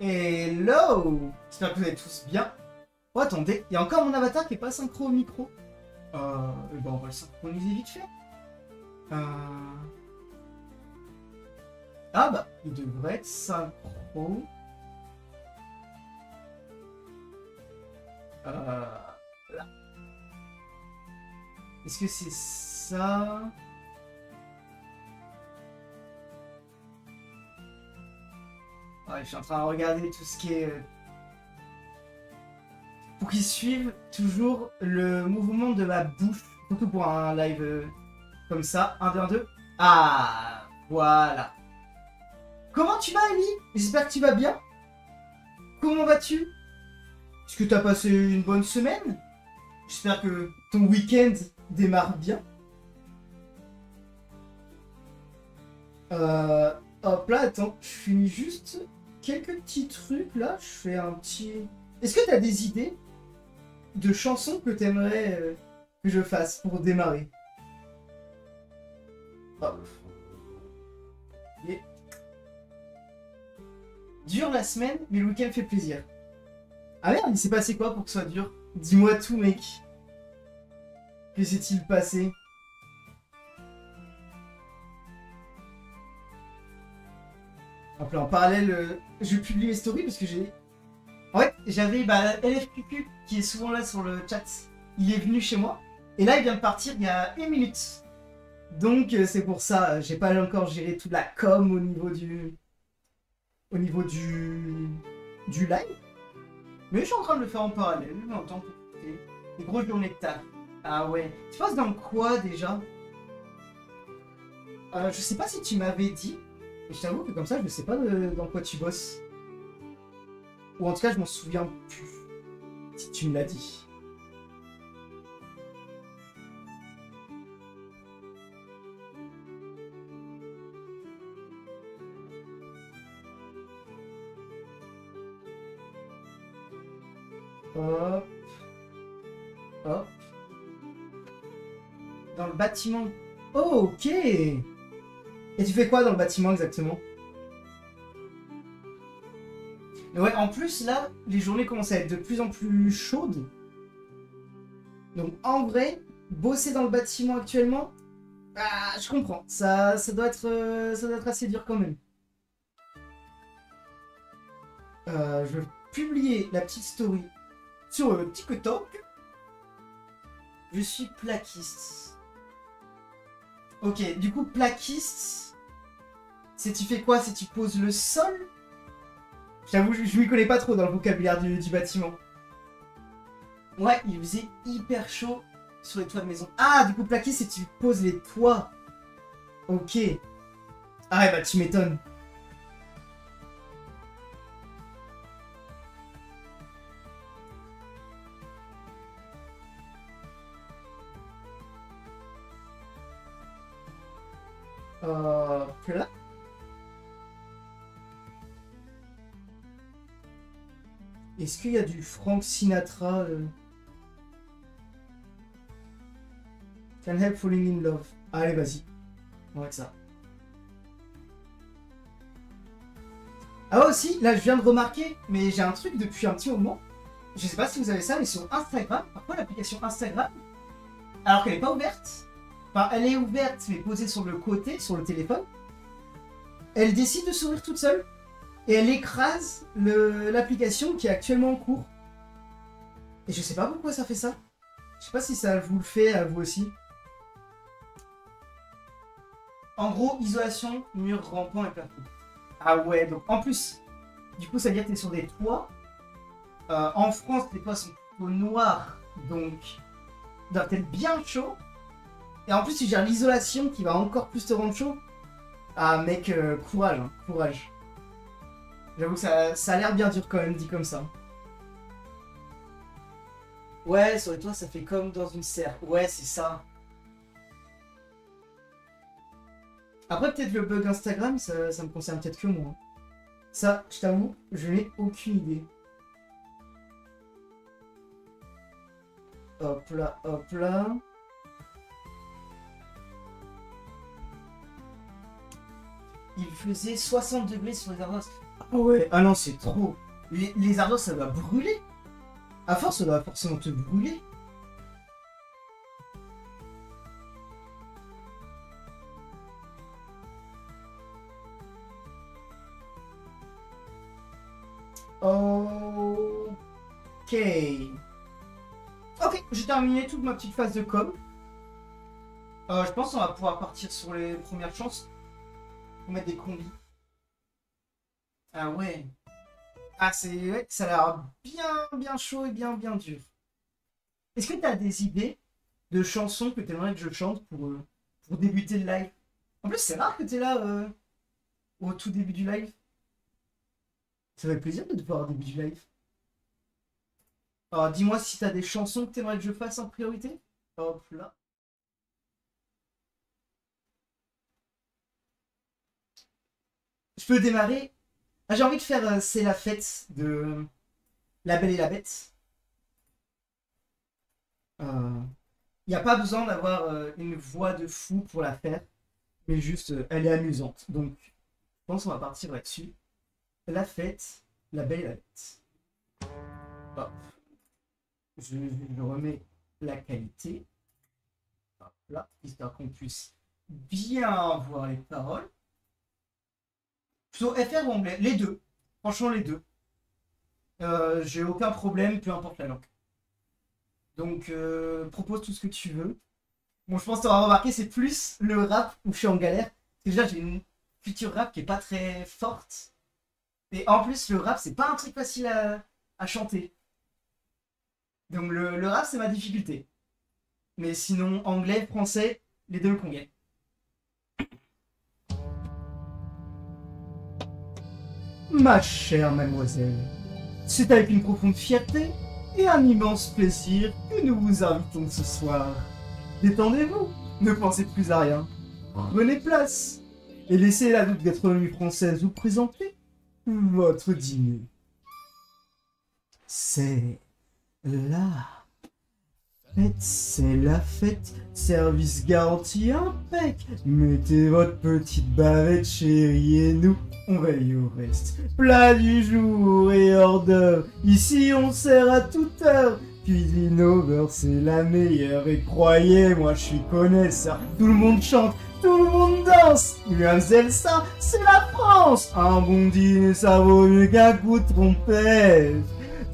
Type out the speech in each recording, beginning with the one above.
Hello! J'espère que vous allez tous bien. Oh, attendez, il y a encore mon avatar qui est pas synchro au micro. On va le synchroniser vite fait. Ah bah, il devrait être synchro. Là. Est-ce que c'est ça? Ouais, je suis en train de regarder tout ce qui est... pour qu'ils suivent toujours le mouvement de ma bouche. Surtout pour un live comme ça. 1, 2, 1, 2. Ah, voilà. Comment tu vas, Ellie? J'espère que tu vas bien. Comment vas-tu? Est-ce que tu as passé une bonne semaine? J'espère que ton week-end démarre bien. Hop là, attends, je finis juste quelques petits trucs là. Je fais un petit... Est-ce que tu as des idées de chansons que tu aimerais que je fasse pour démarrer? Hop. Yeah. Dur la semaine, mais le week-end fait plaisir. Ah merde, il s'est passé quoi pour que ce soit dur? Dis-moi tout, mec. Que s'est-il passé? Hop là, en parallèle, je publie mes stories parce que j'ai... En fait, j'avais LFQQ qui est souvent là sur le chat. Il est venu chez moi. Et là, il vient de partir il y a 1 minute. Donc, c'est pour ça. J'ai pas encore géré toute la com au niveau du... du live. Mais je suis en train de le faire en parallèle. Mais en temps pour écouter. Des grosses journées de taf. Ah ouais. Tu passes dans quoi déjà? Je sais pas si tu m'avais dit. Et je t'avoue que comme ça, je sais pas dans quoi tu bosses. Ou en tout cas, je m'en souviens plus. Si tu me l'as dit. Hop. Hop. Dans le bâtiment. Oh, ok. Et tu fais quoi dans le bâtiment exactement? Mais ouais, en plus, là, les journées commencent à être de plus en plus chaudes. Donc, en vrai, bosser dans le bâtiment actuellement, ah, je comprends. Ça doit être assez dur quand même. Je vais publier la petite story sur TikTok. Je suis plaquiste. Ok, du coup, plaquiste, c'est tu fais quoi? C'est tu poses le sol? J'avoue, je m'y connais pas trop dans le vocabulaire du bâtiment. Ouais, il faisait hyper chaud sur les toits de maison. Ah, du coup, plaqué, c'est tu poses les toits. Ok. Ah ouais, bah tu m'étonnes. Là. Est-ce qu'il y a du Frank Sinatra Can help falling in love. Allez, vas-y. On va avec ça. Ah aussi, là je viens de remarquer, mais j'ai un truc depuis un petit moment. Je sais pas si vous avez ça, mais sur Instagram, parfois l'application Instagram, alors qu'elle n'est pas ouverte, enfin elle est ouverte mais posée sur le côté, sur le téléphone, elle décide de s'ouvrir toute seule. Et elle écrase l'application qui est actuellement en cours. Et je sais pas pourquoi ça fait ça. Je sais pas si ça vous le fait à vous aussi. En gros, isolation, mur rampant et plafond. Ah ouais, donc en plus, du coup ça veut dire que t'es sur des toits. En France, les toits sont plutôt noirs, donc doit être bien chaud. Et en plus, tu gères l'isolation qui va encore plus te rendre chaud. Ah mec, courage, hein, courage. J'avoue que ça a l'air bien dur quand même, dit comme ça. Ouais, sur les toits, ça fait comme dans une serre. Ouais, c'est ça. Après, peut-être le bug Instagram, ça me concerne peut-être que moi. Ça, je t'avoue, je n'ai aucune idée. Hop là, hop là. Il faisait 60 degrés sur les ardoises. Oh ouais, ah non, c'est trop. Les ardoises, ça va brûler. À force, ça va forcément te brûler. Ok. Ok, j'ai terminé toute ma petite phase de com. Je pense qu'on va pouvoir partir sur les premières chances. Pour mettre des combis. Ah ouais. Ah c'est... Ouais, ça a l'air bien chaud et bien dur. Est-ce que tu as des idées de chansons que tu aimerais que je chante pour débuter le live? En plus, c'est rare que tu es là au tout début du live. Ça fait plaisir de te voir au début du live. Alors, dis-moi si tu as des chansons que tu aimerais que je fasse en priorité. Hop là. Je peux démarrer. Ah, j'ai envie de faire C'est la fête de La Belle et la Bête. Il n'y a pas besoin d'avoir une voix de fou pour la faire, mais juste elle est amusante. Donc, je pense qu'on va partir là-dessus. La fête, La Belle et la Bête. Hop. Je remets la qualité. Hop là, histoire qu'on puisse bien voir les paroles. Plutôt FR ou anglais, les deux. Franchement, les deux. J'ai aucun problème, peu importe la langue. Donc, propose tout ce que tu veux. Bon, je pense que tu auras remarqué, c'est plus le rap où je suis en galère. Parce que déjà, j'ai une culture rap qui est pas très forte. Et en plus, le rap, c'est pas un truc facile à chanter. Donc, le rap, c'est ma difficulté. Mais sinon, anglais, français, les deux me conviennent. Ma chère mademoiselle, c'est avec une profonde fierté et un immense plaisir que nous vous invitons ce soir. Détendez-vous, ne pensez plus à rien. Prenez place et laissez la douce gastronomie française vous présenter votre dîner. C'est la fête, service garanti impec. Mettez votre petite bavette chérie et nous, on veille au reste. Plat du jour et hors d'œuvre, ici on sert à toute heure. Cuisine au beurre, c'est la meilleure et croyez-moi, je suis connaisseur. Tout le monde chante, tout le monde danse. Mademoiselle, ça, c'est la France. Un bon dîner, ça vaut mieux qu'un coup de trompette.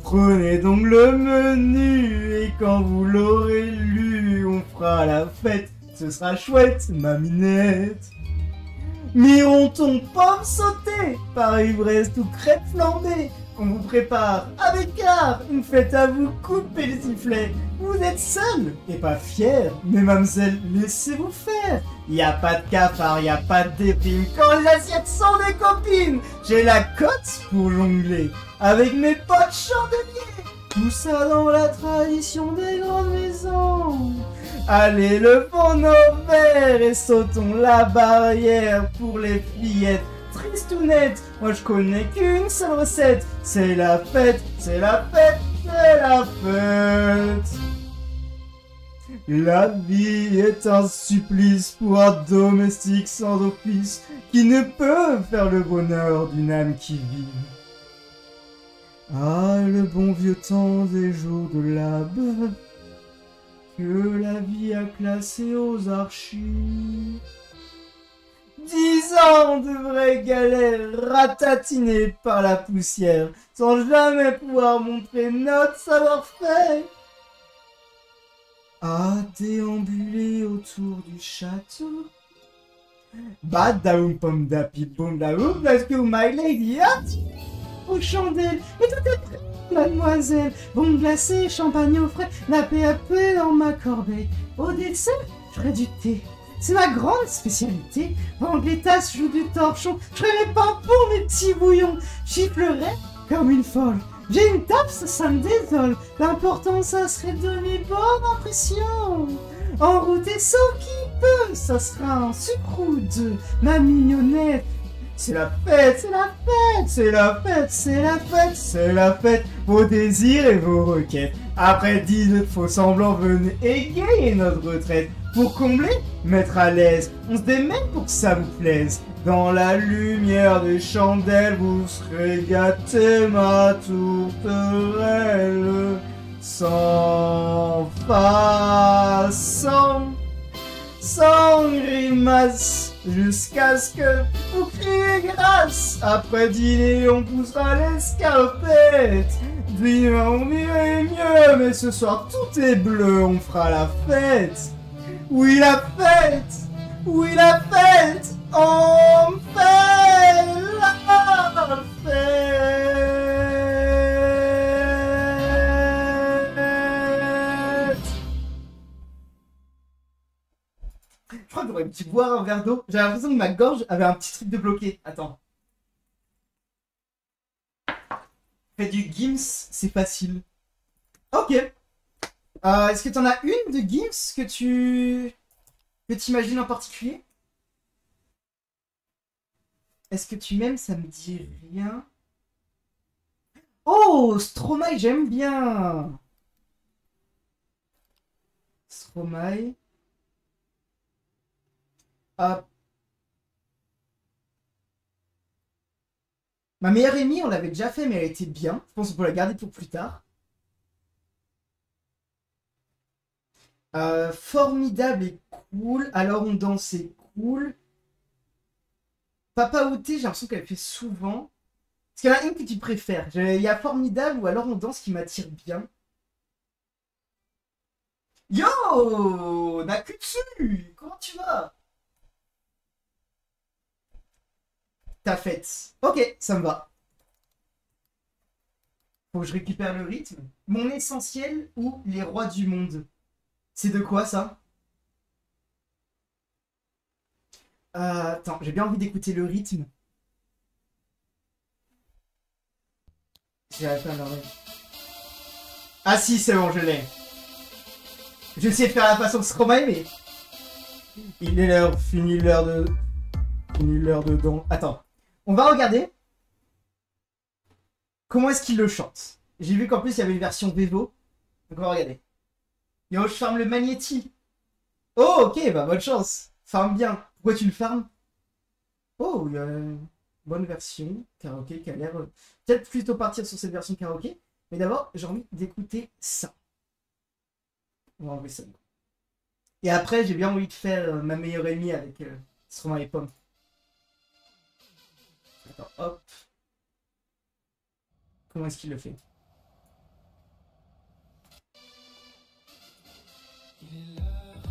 Prenez donc le menu et quand vous l'aurez lu, on fera la fête. Ce sera chouette, ma minette. Mironton, pomme sautée, Paris-Brest ou crêpes flambées. On vous prépare avec art une fête à vous couper les sifflets. Vous êtes seul et pas fier, mais mademoiselle, laissez-vous faire. Y a pas de cafard, y a pas de déprime quand les assiettes sont des copines. J'ai la cote pour jongler avec mes potes chandeliers. Tout ça dans la tradition des grandes maisons. Allez, levons nos verres et sautons la barrière pour les fillettes tristounettes. Moi je connais qu'une seule recette. C'est la fête, c'est la fête, c'est la fête. La vie est un supplice pour un domestique sans office qui ne peut faire le bonheur d'une âme qui vit. Ah, le bon vieux temps des jours de la bœuf que la vie a classé aux archives. 10 ans de vraies galères ratatinés par la poussière sans jamais pouvoir montrer notre savoir-faire. À déambuler autour du château. Badaoum pom da pipoum da oum, parce que my lady aux chandelles, et tout est prêt, mademoiselle. Bon glacé, champagne au frais, la PAP dans ma corbeille. Au dessert, je ferai du thé. C'est ma grande spécialité. Vendre les tasses, joue du torchon. Je ferai mes pains pour mes petits bouillons. J'y pleurais comme une folle. J'ai une tape, ça me désole. L'important, ça serait de donner bonne impression. En route et sauf qui peut, ça sera un sucre ou deux, ma mignonnette. C'est la fête, c'est la fête, c'est la fête, c'est la fête, c'est la fête, vos désirs et vos requêtes. Après 10 de faux semblants, venez égayer notre retraite. Pour combler, mettre à l'aise, on se démène pour que ça vous plaise. Dans la lumière des chandelles, vous serez gâtés, ma tourterelle. Sans façon, sans grimace, jusqu'à ce que vous criez grâce. Après dîner, on poussera l'escarpette. Demain, on irait mieux, mais ce soir, tout est bleu, on fera la fête. Oui, la fête! Oui, la fête! On fait la fête! Je crois que j'aurais pu boire un verre d'eau. J'ai l'impression que ma gorge avait un petit truc de bloqué. Attends. Fais du Gims, c'est facile. Ok. Est-ce que t'en as une de Gims que t'imagines en particulier? Est-ce que tu m'aimes? Ça me dit rien. Oh, Stromae, j'aime bien. Stromae. Hop. Ma meilleure amie, on l'avait déjà fait, mais elle était bien. Je pense qu'on peut la garder pour plus tard. Formidable et cool. Alors on danse, c'est cool. Papa Outé, j'ai l'impression qu'elle fait souvent. Est-ce qu'il y en a une que tu préfères? Il y a Formidable ou alors on danse qui m'attire bien. Yo Nakutsu, comment tu vas? Ta fête. Ok, ça me va. Faut que je récupère le rythme. Mon essentiel ou les rois du monde? C'est de quoi ça? Attends, j'ai bien envie d'écouter le rythme. J'arrive pas à l'oreille. Ah si, c'est bon, je l'ai. J'ai essayé de faire la façon de Stromae, mais... Il est l'heure, fini l'heure de... Fini l'heure de don. Attends, on va regarder. Comment est-ce qu'il le chante? J'ai vu qu'en plus il y avait une version Vevo. Donc on va regarder. Yo, je farme le Magnéti. Oh, ok, bah bonne chance. Farme bien. Pourquoi tu le farmes? Oh, il y a une bonne version karaoké qui a l'air... Peut-être plutôt partir sur cette version karaoké. Mais d'abord, j'ai envie d'écouter ça. On va enlever ça. Et après, j'ai bien envie de faire ma meilleure amie avec Stromae et Pomme. Attends, hop. Comment est-ce qu'il le fait? Il est l'heure,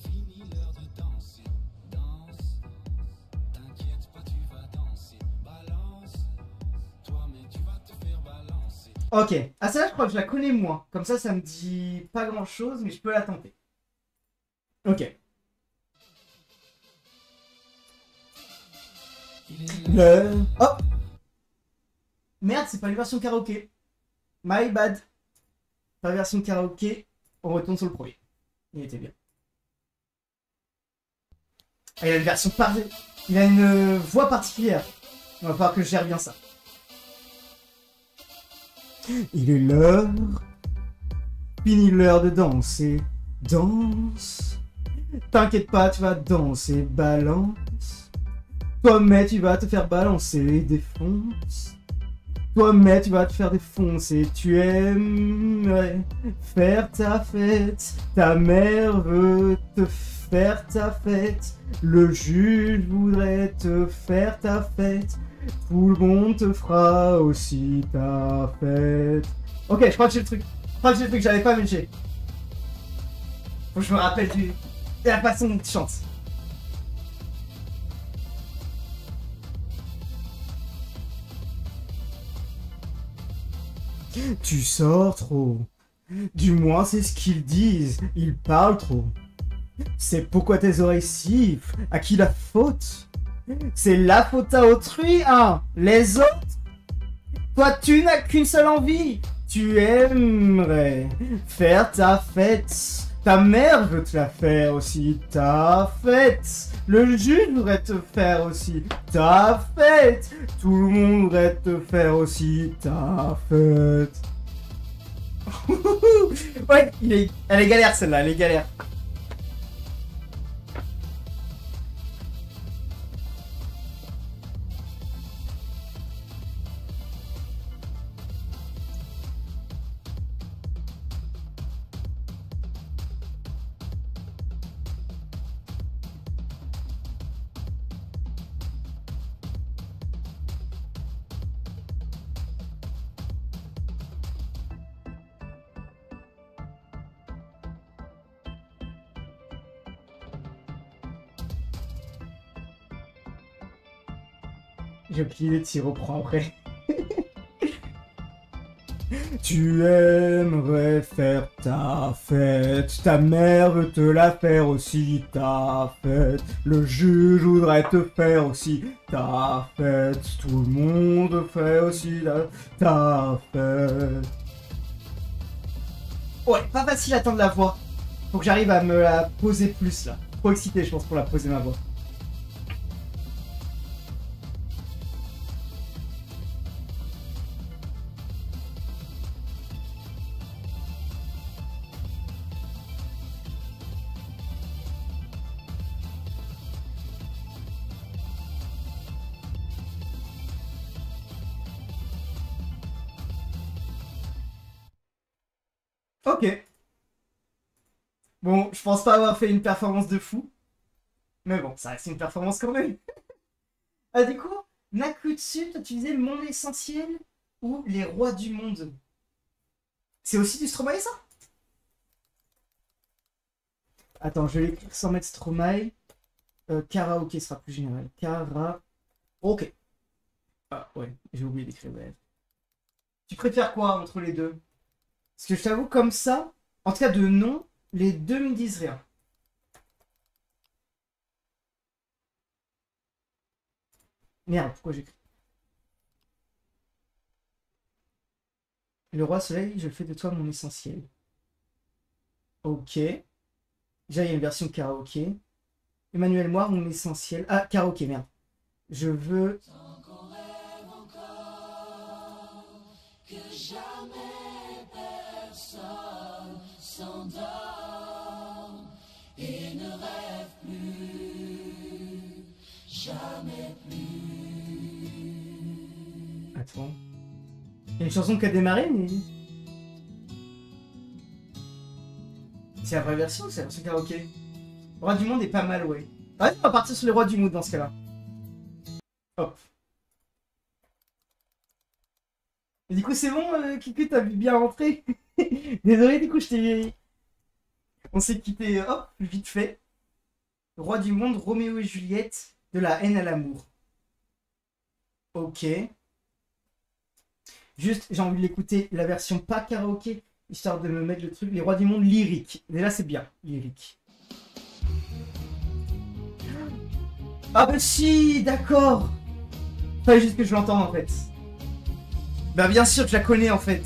fini l'heure de danser, danse, t'inquiète pas, tu vas danser, balance, toi mais tu vas te faire balancer. Ok, ah ça je crois que je la connais moins, comme ça me dit pas grand chose, mais je peux la tenter. Ok. Hop. Merde, c'est pas une version karaoké. My bad. Pas version karaoké. On retourne sur le premier. Il était bien. Ah, il a une version parfaite. Il a une voix particulière. On va falloir que je gère bien ça. Il est l'heure. Fini l'heure de danser. Danse. T'inquiète pas, tu vas danser. Balance. Toi, mais tu vas te faire balancer. Défonce. Toi, mais tu vas te faire défoncer. Tu aimerais faire ta fête. Ta mère veut te faire ta fête. Le juge voudrait te faire ta fête. Tout le monde te fera aussi ta fête. Ok, je crois que j'ai le truc. Je crois que j'ai le truc que j'avais pas, mais j'ai. Faut que je me rappelle de la façon dont tu chantes. Tu sors trop. Du moins, c'est ce qu'ils disent. Ils parlent trop. C'est pourquoi tes oreilles sifflent. À qui la faute? C'est la faute à autrui, hein? Les autres? Toi, tu n'as qu'une seule envie. Tu aimerais faire ta fête. Ta mère veut te la faire aussi, ta fête. Le juge voudrait te faire aussi ta fête. Tout le monde voudrait te faire aussi ta fête. Ouais, elle est galère celle-là, elle est galère. J'ai oublié, tu reprends après. Tu aimerais faire ta fête, ta mère veut te la faire aussi, ta fête. Le juge voudrait te faire aussi ta fête, tout le monde fait aussi ta fête. Ouais, pas facile à attendre la voix. Faut que j'arrive à me la poser plus là. Trop excité je pense pour la poser ma voix. Ok. Bon, je pense pas avoir fait une performance de fou. Mais bon, ça reste une performance quand même. Ah, du coup, Nakutsu, toi tu disais Mon Essentiel ou Les Rois du Monde. C'est aussi du Stromae ça? Attends, je vais l'écrire sans mettre Stromae. Karaoké sera plus général. Ok. Ah ouais, j'ai oublié d'écrire. Ouais. Tu préfères quoi entre les deux? Parce que je t'avoue, comme ça, en tout cas de nom, les deux me disent rien. Merde, pourquoi j'écris? Le roi soleil, je fais de toi mon essentiel. Ok. Déjà, il y a une version karaoké. Emmanuel Moir, mon essentiel. Ah, karaoké, merde. Je veux... Que jamais personne s'endorme et ne rêve plus, jamais plus. Attends. Il y a une chanson qui a démarré, mais... C'est la vraie version ou c'est la version karaoké? Roi du Monde est pas mal, ouais. Vas-y, on va partir sur les Rois du Monde dans ce cas-là. Hop. Et du coup, c'est bon, Kiku, t'as bien rentré. Désolé, du coup, je t'ai... On s'est quitté, hop, vite fait. Roi du Monde, Roméo et Juliette, de la haine à l'amour. Ok. Juste, j'ai envie de l'écouter, la version pas karaoké, histoire de me mettre le truc. Les Rois du Monde lyrique. Déjà, c'est bien, lyrique. Ah bah si, d'accord. Fallait juste que je l'entende, en fait. Bah bien sûr que je la connais en fait.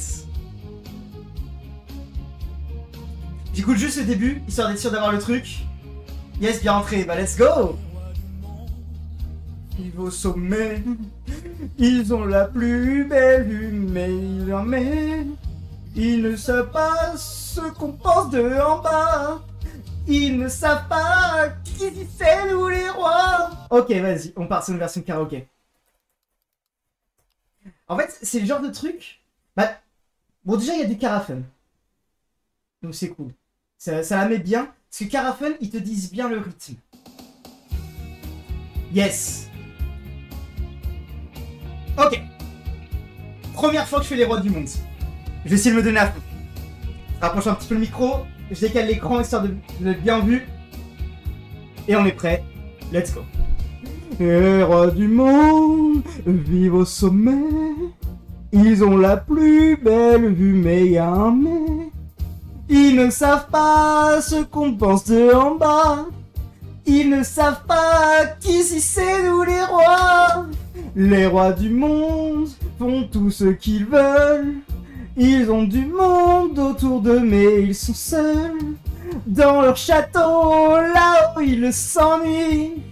J'écoute juste le début, histoire d'être sûr d'avoir le truc. Yes, bien rentré, bah let's go. Ils vont au sommet, ils ont la plus belle vue, mais ils ne savent pas ce qu'on pense de en bas. Ils ne savent pas qui c'est nous les rois. Ok, vas-y, on part sur une version karaoké. En fait, c'est le genre de truc... Bah, bon, déjà, il y a du Karafun. Donc, c'est cool. Ça la met bien. Parce que Karafun, ils te disent bien le rythme. Yes. Ok. Première fois que je fais les Rois du Monde. Je vais essayer de me donner à fond. Je rapproche un petit peu le micro. Je décale l'écran, histoire d'être bien vu. Et on est prêt. Let's go. Les rois du monde vivent au sommet. Ils ont la plus belle vue, mais y a un mais. Ils ne savent pas ce qu'on pense de en bas. Ils ne savent pas qu'ici c'est nous les rois. Les rois du monde font tout ce qu'ils veulent. Ils ont du monde autour d'eux, mais ils sont seuls. Dans leur château, là où ils s'ennuient.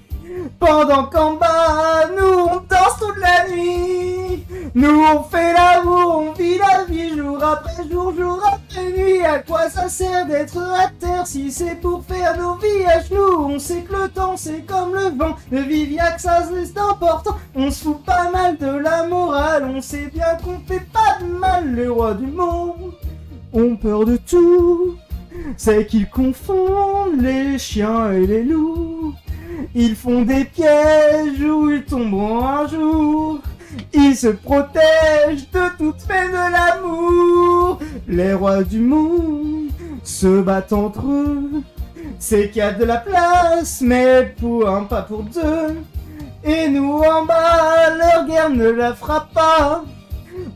Pendant qu'en bas, nous on danse toute la nuit. Nous on fait l'amour, on vit la vie jour après jour, jour après nuit. À quoi ça sert d'être à terre si c'est pour faire nos vies à genoux? On sait que le temps c'est comme le vent, le vivre y'a que ça c'est important. On se fout pas mal de la morale, on sait bien qu'on fait pas de mal. Les rois du monde ont peur de tout, c'est qu'ils confondent les chiens et les loups. Ils font des pièges où ils tomberont un jour. Ils se protègent de toute peine de l'amour. Les rois du monde se battent entre eux. C'est qu'il y a de la place, mais pour un, pas pour deux. Et nous en bas, leur guerre ne la fera pas.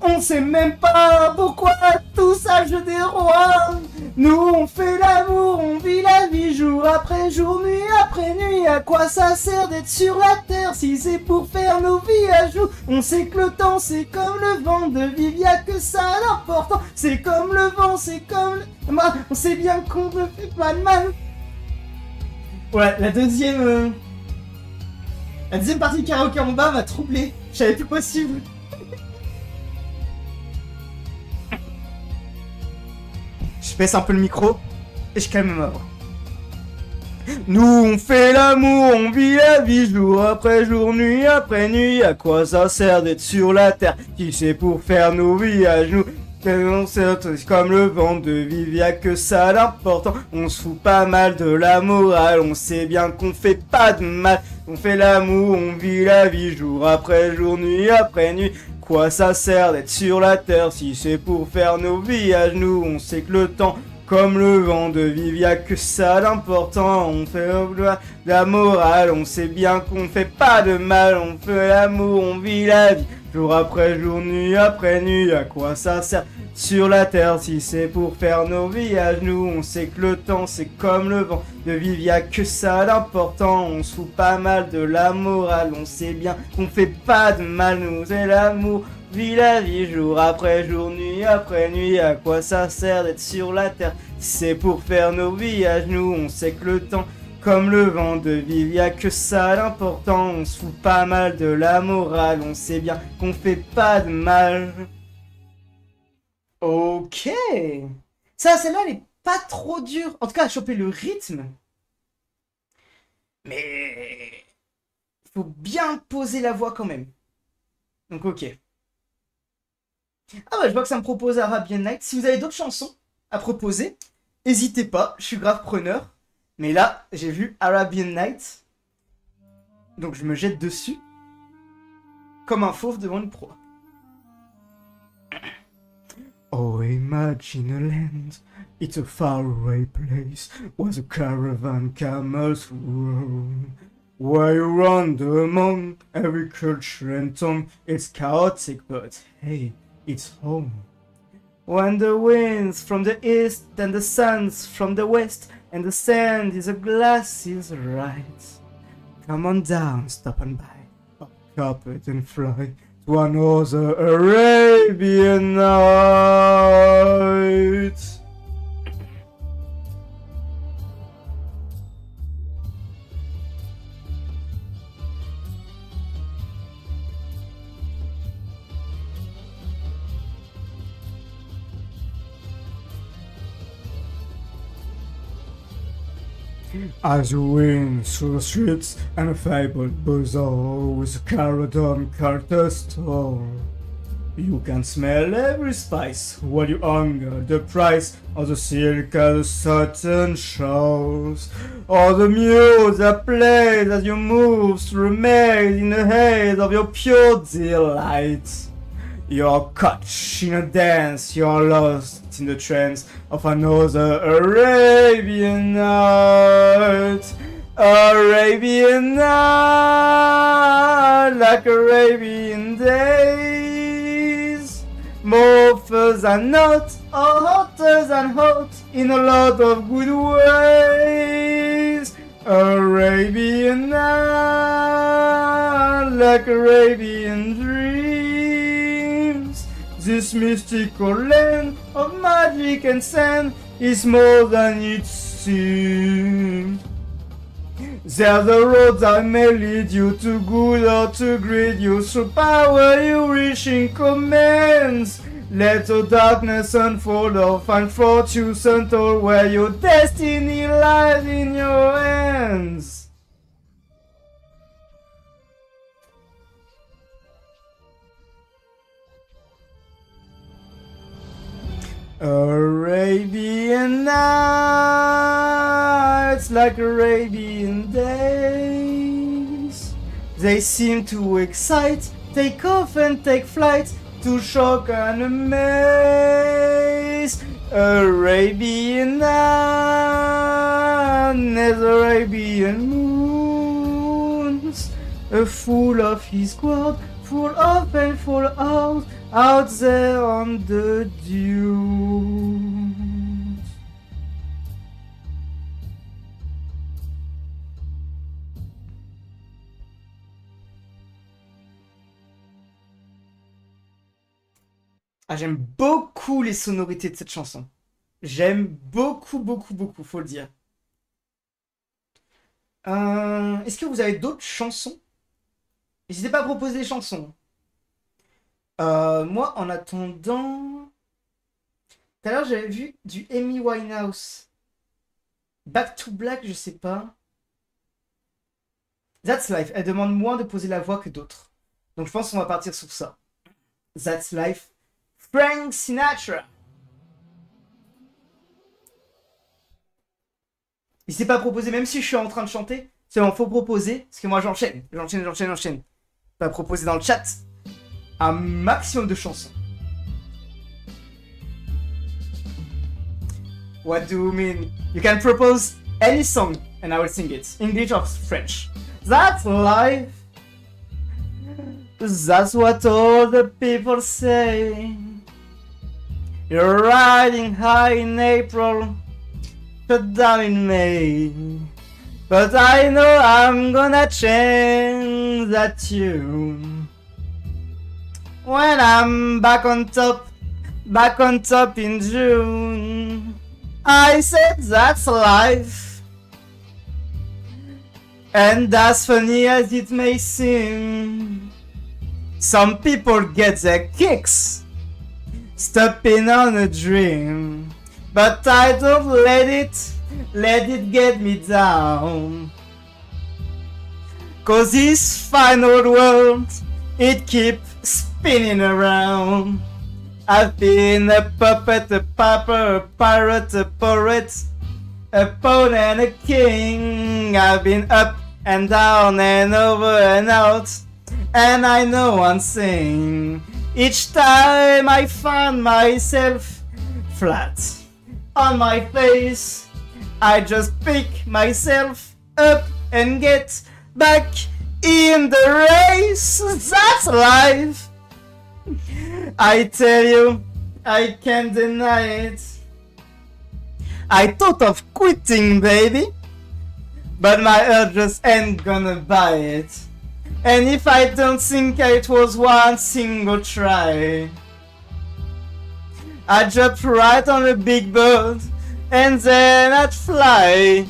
On sait même pas pourquoi tout ça jeu des rois. Nous on fait l'amour, on vit la vie jour après jour, nuit après nuit. À quoi ça sert d'être sur la terre si c'est pour faire nos vies à jour? On sait que le temps c'est comme le vent, de vivre y'a que ça d'important. C'est comme le vent, c'est comme le... On sait bien qu'on ne fait pas de mal. Ouais, la deuxième partie de karaoké en bas m'a troublé. Je savais plus possible. Je baisse un peu le micro et je calme ma voix. Nous on fait l'amour, on vit la vie jour après jour, nuit après nuit. À quoi ça sert d'être sur la terre? Qui c'est pour faire nos vies à genoux? C'est comme le vent de vivre, y'a que ça d'important. On se fout pas mal de la morale, on sait bien qu'on fait pas de mal. On fait l'amour, on vit la vie jour après jour, nuit après nuit. Quoi ça sert d'être sur la terre si c'est pour faire nos vies à genoux? On sait que le temps, comme le vent de vivre, y'a que ça d'important. On fait de la morale, on sait bien qu'on fait pas de mal. On fait l'amour, on vit la vie jour après jour, nuit après nuit. À quoi ça sert sur la terre si c'est pour faire nos vies à genoux? On sait que le temps c'est comme le vent de vivre, y'a que ça d'important. On se fout pas mal de la morale, on sait bien qu'on fait pas de mal. Nous c'est l'amour, vit la vie jour après jour, nuit après nuit. À quoi ça sert d'être sur la terre si c'est pour faire nos vies à genoux? On sait que le temps comme le vent de vivre, y'a que ça d'important. On se fout pas mal de la morale, on sait bien qu'on fait pas de mal. Ok. Ça, celle-là, elle est pas trop dure. En tout cas, à choper le rythme. Mais... faut bien poser la voix quand même. Donc, ok. Ah bah, je vois que ça me propose Arabian Night. Si vous avez d'autres chansons à proposer, n'hésitez pas, je suis grave preneur. Mais là, j'ai vu Arabian Night. Donc, je me jette dessus. Comme un fauve devant une proie. Oh, imagine a land, it's a faraway place, where the caravan camels roam. Where you wander among every culture and tongue, it's chaotic, but hey, it's home. When the winds from the east and the suns from the west, and the sand is a glass is right. Come on down, stop and buy a carpet and fly to another Arabian night. As you win through the streets and a fabled bazaar with a Caradon Carter store, you can smell every spice while you hunger the price of the silk and the satin shawls, or the muse that plays as you move through a maze in the haze of your pure delight. You're caught in a dance, you're lost in the trance of another Arabian night. Arabian night, like Arabian days. More than not, or hotter than hot, in a lot of good ways. Arabian night, like Arabian dreams. This mystical land of magic and sand is more than it seems. There the roads that may lead you to good or to greed you, through power you reaching commands. Let the darkness unfold or find fortunes untold, where your destiny lies in your hands. Arabian nights, like Arabian days. They seem to excite, take off and take flight, to shock and amaze. Arabian nights, Arabian moons. full of his quad, full of painful hours, out there on the dunes. Ah, j'aime beaucoup les sonorités de cette chanson. J'aime beaucoup, beaucoup, beaucoup, faut le dire. Est-ce que vous avez d'autres chansons? N'hésitez pas à proposer des chansons. Moi, en attendant... Tout à l'heure, j'avais vu du Amy Winehouse. Back to Black, je sais pas. That's Life. Elle demande moins de poser la voix que d'autres. Donc je pense qu'on va partir sur ça. That's Life. Frank Sinatra. N'hésitez pas à proposer, même si je suis en train de chanter. C'est bon, faut proposer. Parce que moi, j'enchaîne. Pas proposer dans le chat un maximum de chansons. What do you mean? You can propose any song and I will sing it. English or French. That's life. That's what all the people say. You're riding high in April, shut down in May. But I know I'm gonna change that tune. When I'm back on top in June. I said that's life. And as funny as it may seem, some people get their kicks stepping on a dream. But I don't let it get me down. 'Cause this fine old world, it keeps spinning around. I've been a puppet, a pauper, a pirate, a poet, a pawn and a king. I've been up and down and over and out. And I know one thing. Each time I find myself flat on my face, I just pick myself up and get back in the race. That's life. I tell you, I can't deny it. I thought of quitting, baby, but my heart just ain't gonna buy it. And if I don't think it was one single try, I'd jump right on a big bird and then I'd fly.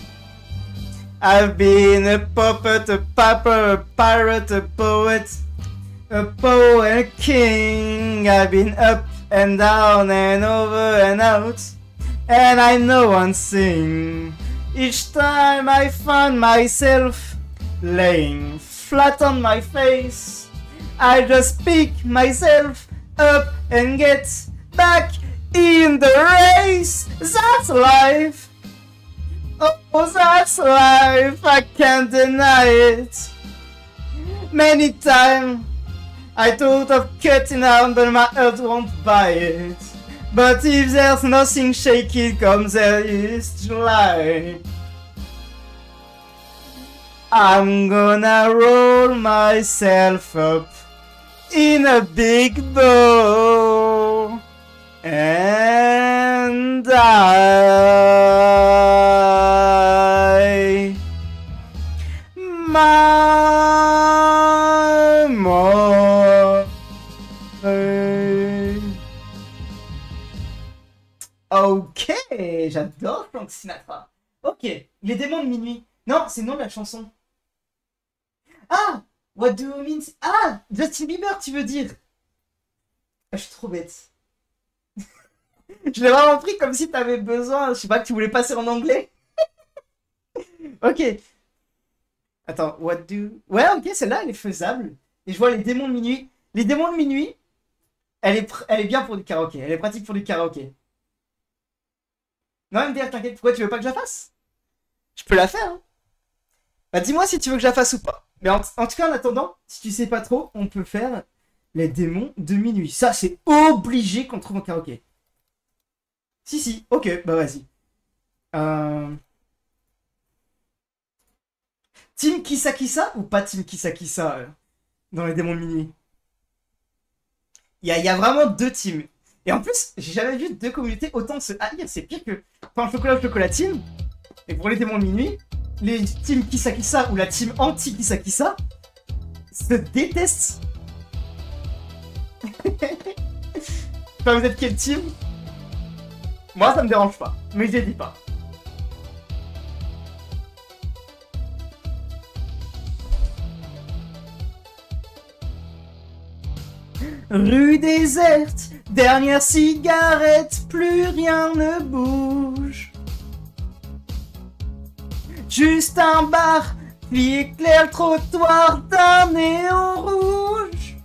I've been a puppet, a pauper, a pirate, a poet, a poet and a king. I've been up and down and over and out. And I know one thing. Each time I find myself laying flat on my face, I just pick myself up and get back in the race. That's life. Oh, that's life. I can't deny it. Many times I thought of cutting out, but my heart won't buy it. But if there's nothing shaky, comes there is July. I'm gonna roll myself up in a big bow and die. My more. Ok, j'adore Frank Sinatra. Ok, les démons de minuit. Non, c'est le nom de la chanson. Ah, what do you mean? Ah, Justin Bieber, tu veux dire? Ah, je suis trop bête. Je l'ai vraiment pris comme si t'avais besoin. Je sais pas, que tu voulais passer en anglais. Ok. Attends, what do... Ouais, ok, celle-là, elle est faisable. Et je vois les démons de minuit. Les démons de minuit, elle est bien pour du karaoké. Elle est pratique pour du karaoké. Non, MDR, t'inquiète. Pourquoi tu veux pas que je la fasse? Je peux la faire, hein. Bah, dis-moi si tu veux que je la fasse ou pas. Mais en tout cas, en attendant, si tu sais pas trop, on peut faire les démons de minuit. Ça, c'est obligé qu'on trouve en karaoké. Si, ok, bah vas-y. Team Kissa Kissa ou pas Team Kissa Kissa dans les démons de minuit? Il y a vraiment deux teams. Et en plus, j'ai jamais vu deux communautés autant se haïr. C'est pire que Pain Chocolat ou Chocolatine. Et pour les démons de minuit, les teams Kissa Kissa ou la team anti-Kissa Kissa se détestent. Enfin, vous êtes quel team? Moi, ça me dérange pas. Mais je les dis pas. Rue déserte, dernière cigarette, plus rien ne bouge. Juste un bar, qui éclaire le trottoir d'un néon rouge.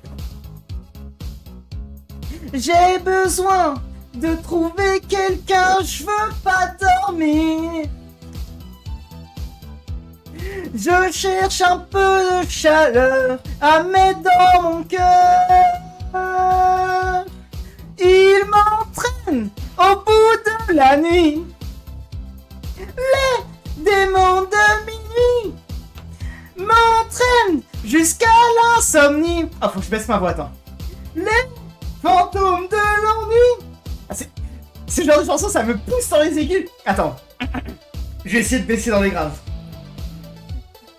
J'ai besoin de trouver quelqu'un, je veux pas dormir. Je cherche un peu de chaleur à mettre dans mon cœur. Il m'entraîne au bout de la nuit. Les démons de minuit m'entraînent jusqu'à l'insomnie. Ah, faut que je baisse ma voix, attends. Les fantômes de l'ennui. Ah, ce genre de chanson, ça me pousse dans les aigus. Attends. Je vais essayer de baisser dans les graves.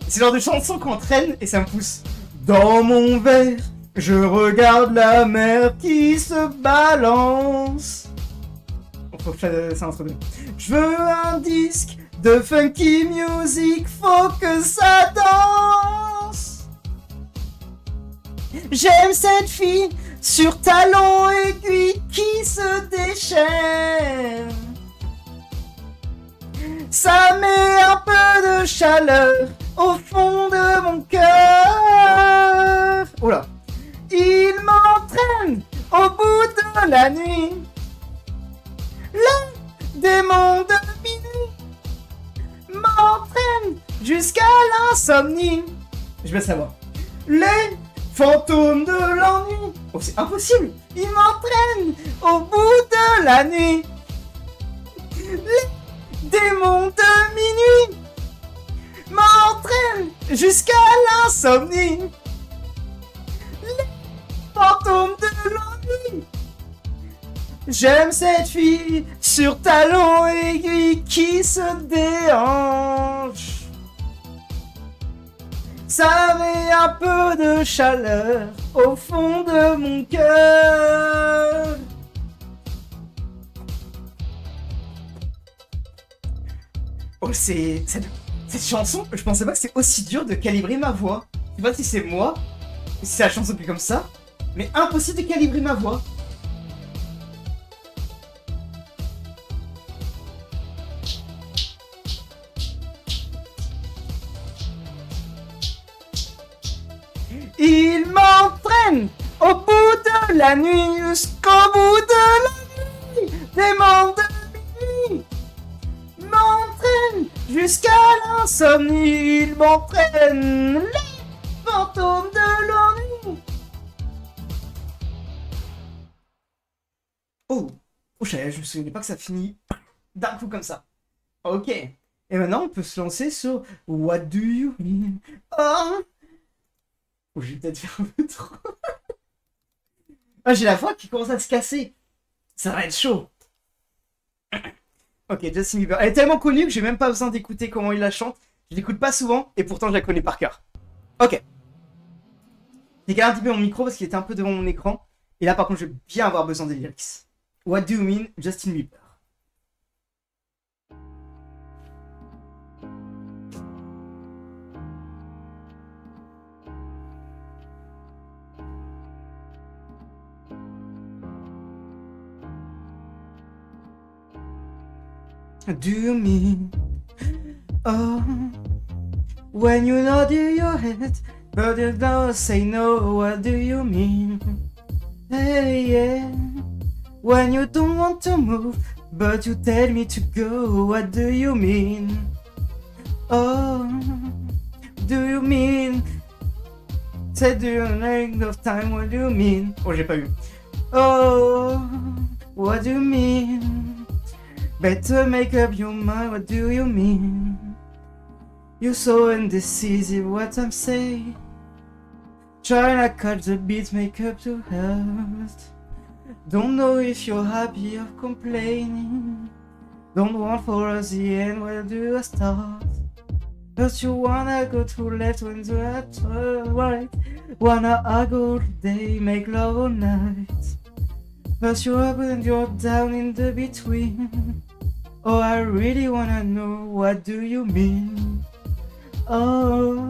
C'est le genre de chanson qu'on traîne et ça me pousse. Dans mon verre, je regarde la mer qui se balance. Faut que ça entre deux. Je veux un disque de funky music, faut que ça danse. J'aime cette fille sur talons aiguilles qui se déchaîne. Ça met un peu de chaleur au fond de mon cœur. Oh là. Il m'entraîne au bout de la nuit. Le démon de minuit m'entraîne jusqu'à l'insomnie. Je baisse la voix. Les fantômes de l'ennui. Oh, c'est impossible. Ils m'entraînent au bout de la nuit. Les démons de minuit m'entraînent jusqu'à l'insomnie. Les fantômes de l'ennui. J'aime cette fille sur talons aiguilles qui se déhanche. Ça met un peu de chaleur au fond de mon cœur. Oh, cette chanson, je pensais pas que c'était aussi dur de calibrer ma voix. Je sais pas si c'est moi, si c'est la chanson qui est comme ça, mais impossible de calibrer ma voix. Il m'entraîne au bout de la nuit, jusqu'au bout de la nuit. Démon de minuit m'entraîne jusqu'à l'insomnie. Il m'entraîne, les fantômes de l'ennui. Oh, je me souvenais pas que ça finit d'un coup comme ça. Ok. Et maintenant, on peut se lancer sur What Do You Mean? Oh, je vais peut-être faire un peu trop. Ah, j'ai la voix qui commence à se casser. Ça va être chaud. Ok, Justin Bieber. Elle est tellement connue que j'ai même pas besoin d'écouter comment il la chante. Je l'écoute pas souvent et pourtant je la connais par cœur. Ok. J'ai gardé un petit peu mon micro parce qu'il était un peu devant mon écran. Et là, par contre, je vais bien avoir besoin des lyrics. What do you mean, Justin Bieber? Do you mean, oh, when you nod your head, but you don't say no, what do you mean? Hey, yeah, when you don't want to move, but you tell me to go, what do you mean? Oh, do you mean, say do you length of time, what do you mean? Oh, j'ai pas eu. Oh, what do you mean? Better make up your mind, what do you mean? You're so indecisive what I'm saying. Trying to cut the beat, make up to hurt. Don't know if you're happy or complaining. Don't want for us the end, where do I start? First you wanna go to left when to right. Wanna argue all day, make love all night. First you're up and you're down in the between. Oh, I really wanna know, what do you mean? Oh,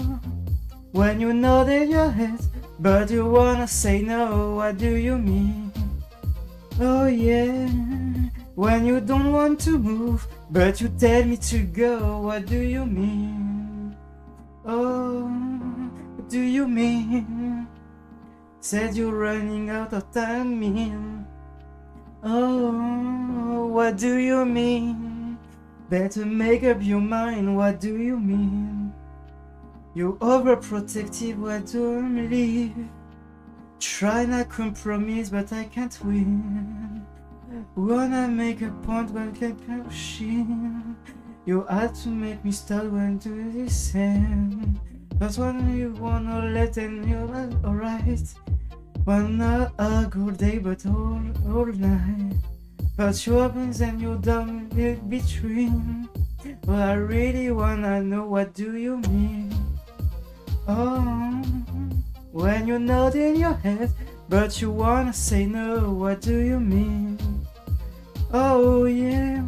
when you nod in your head, but you wanna say no, what do you mean? Oh yeah, when you don't want to move, but you tell me to go, what do you mean? Oh, what do you mean? Said you're running out of time, mean. Oh, what do you mean? Better make up your mind, what do you mean? You're overprotective, what do I believe? Try not compromise, but I can't win. Wanna make a point, but can't push in. You had to make me start when to listen. But when you wanna let and you're alright. Wanna argue all day, but all night. But you opens and you're done in between. Well, I really wanna know, what do you mean? Oh, when you're nodding your head, but you wanna say no, what do you mean? Oh yeah,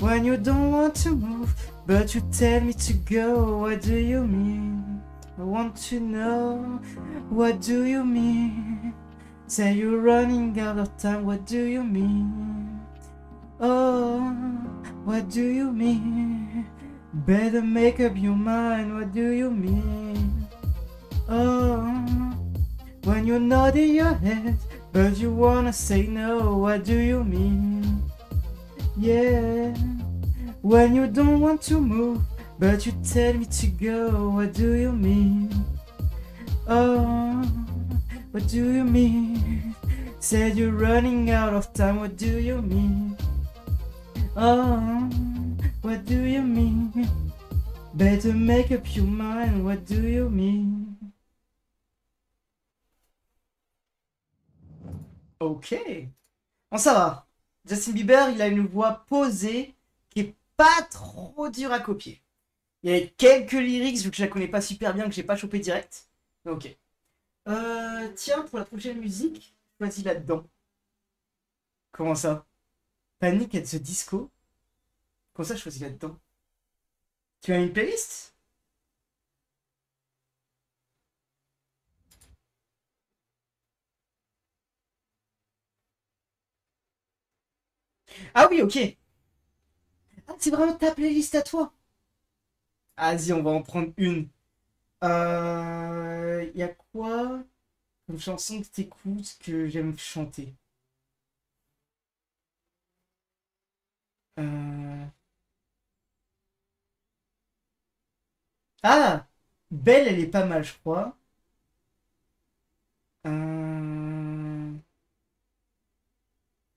when you don't want to move, but you tell me to go, what do you mean? I want to know, what do you mean? Say you're running out of time, what do you mean? Oh, what do you mean? Better make up your mind, what do you mean? Oh, when you're nodding your head, but you wanna say no, what do you mean? Yeah, when you don't want to move, but you tell me to go, what do you mean? Oh, what do you mean? Said you're running out of time, what do you mean? Oh, what do you mean? Better make up your mind, what do you mean? Ok. Bon, ça va. Justin Bieber, il a une voix posée qui est pas trop dure à copier. Il y a quelques lyrics, vu que je la connais pas super bien, que j'ai pas chopé direct. Ok. Tiens, pour la prochaine musique, choisis là-dedans. Comment ça? Panic at the Disco? Comment ça, choisis là-dedans? Tu as une playlist? Ah oui, ok. Ah, c'est vraiment ta playlist à toi. Vas-y, on va en prendre une. Y a quoi comme chanson que t'écoutes que j'aime chanter? Euh... Ah! Belle, elle est pas mal, je crois. Euh...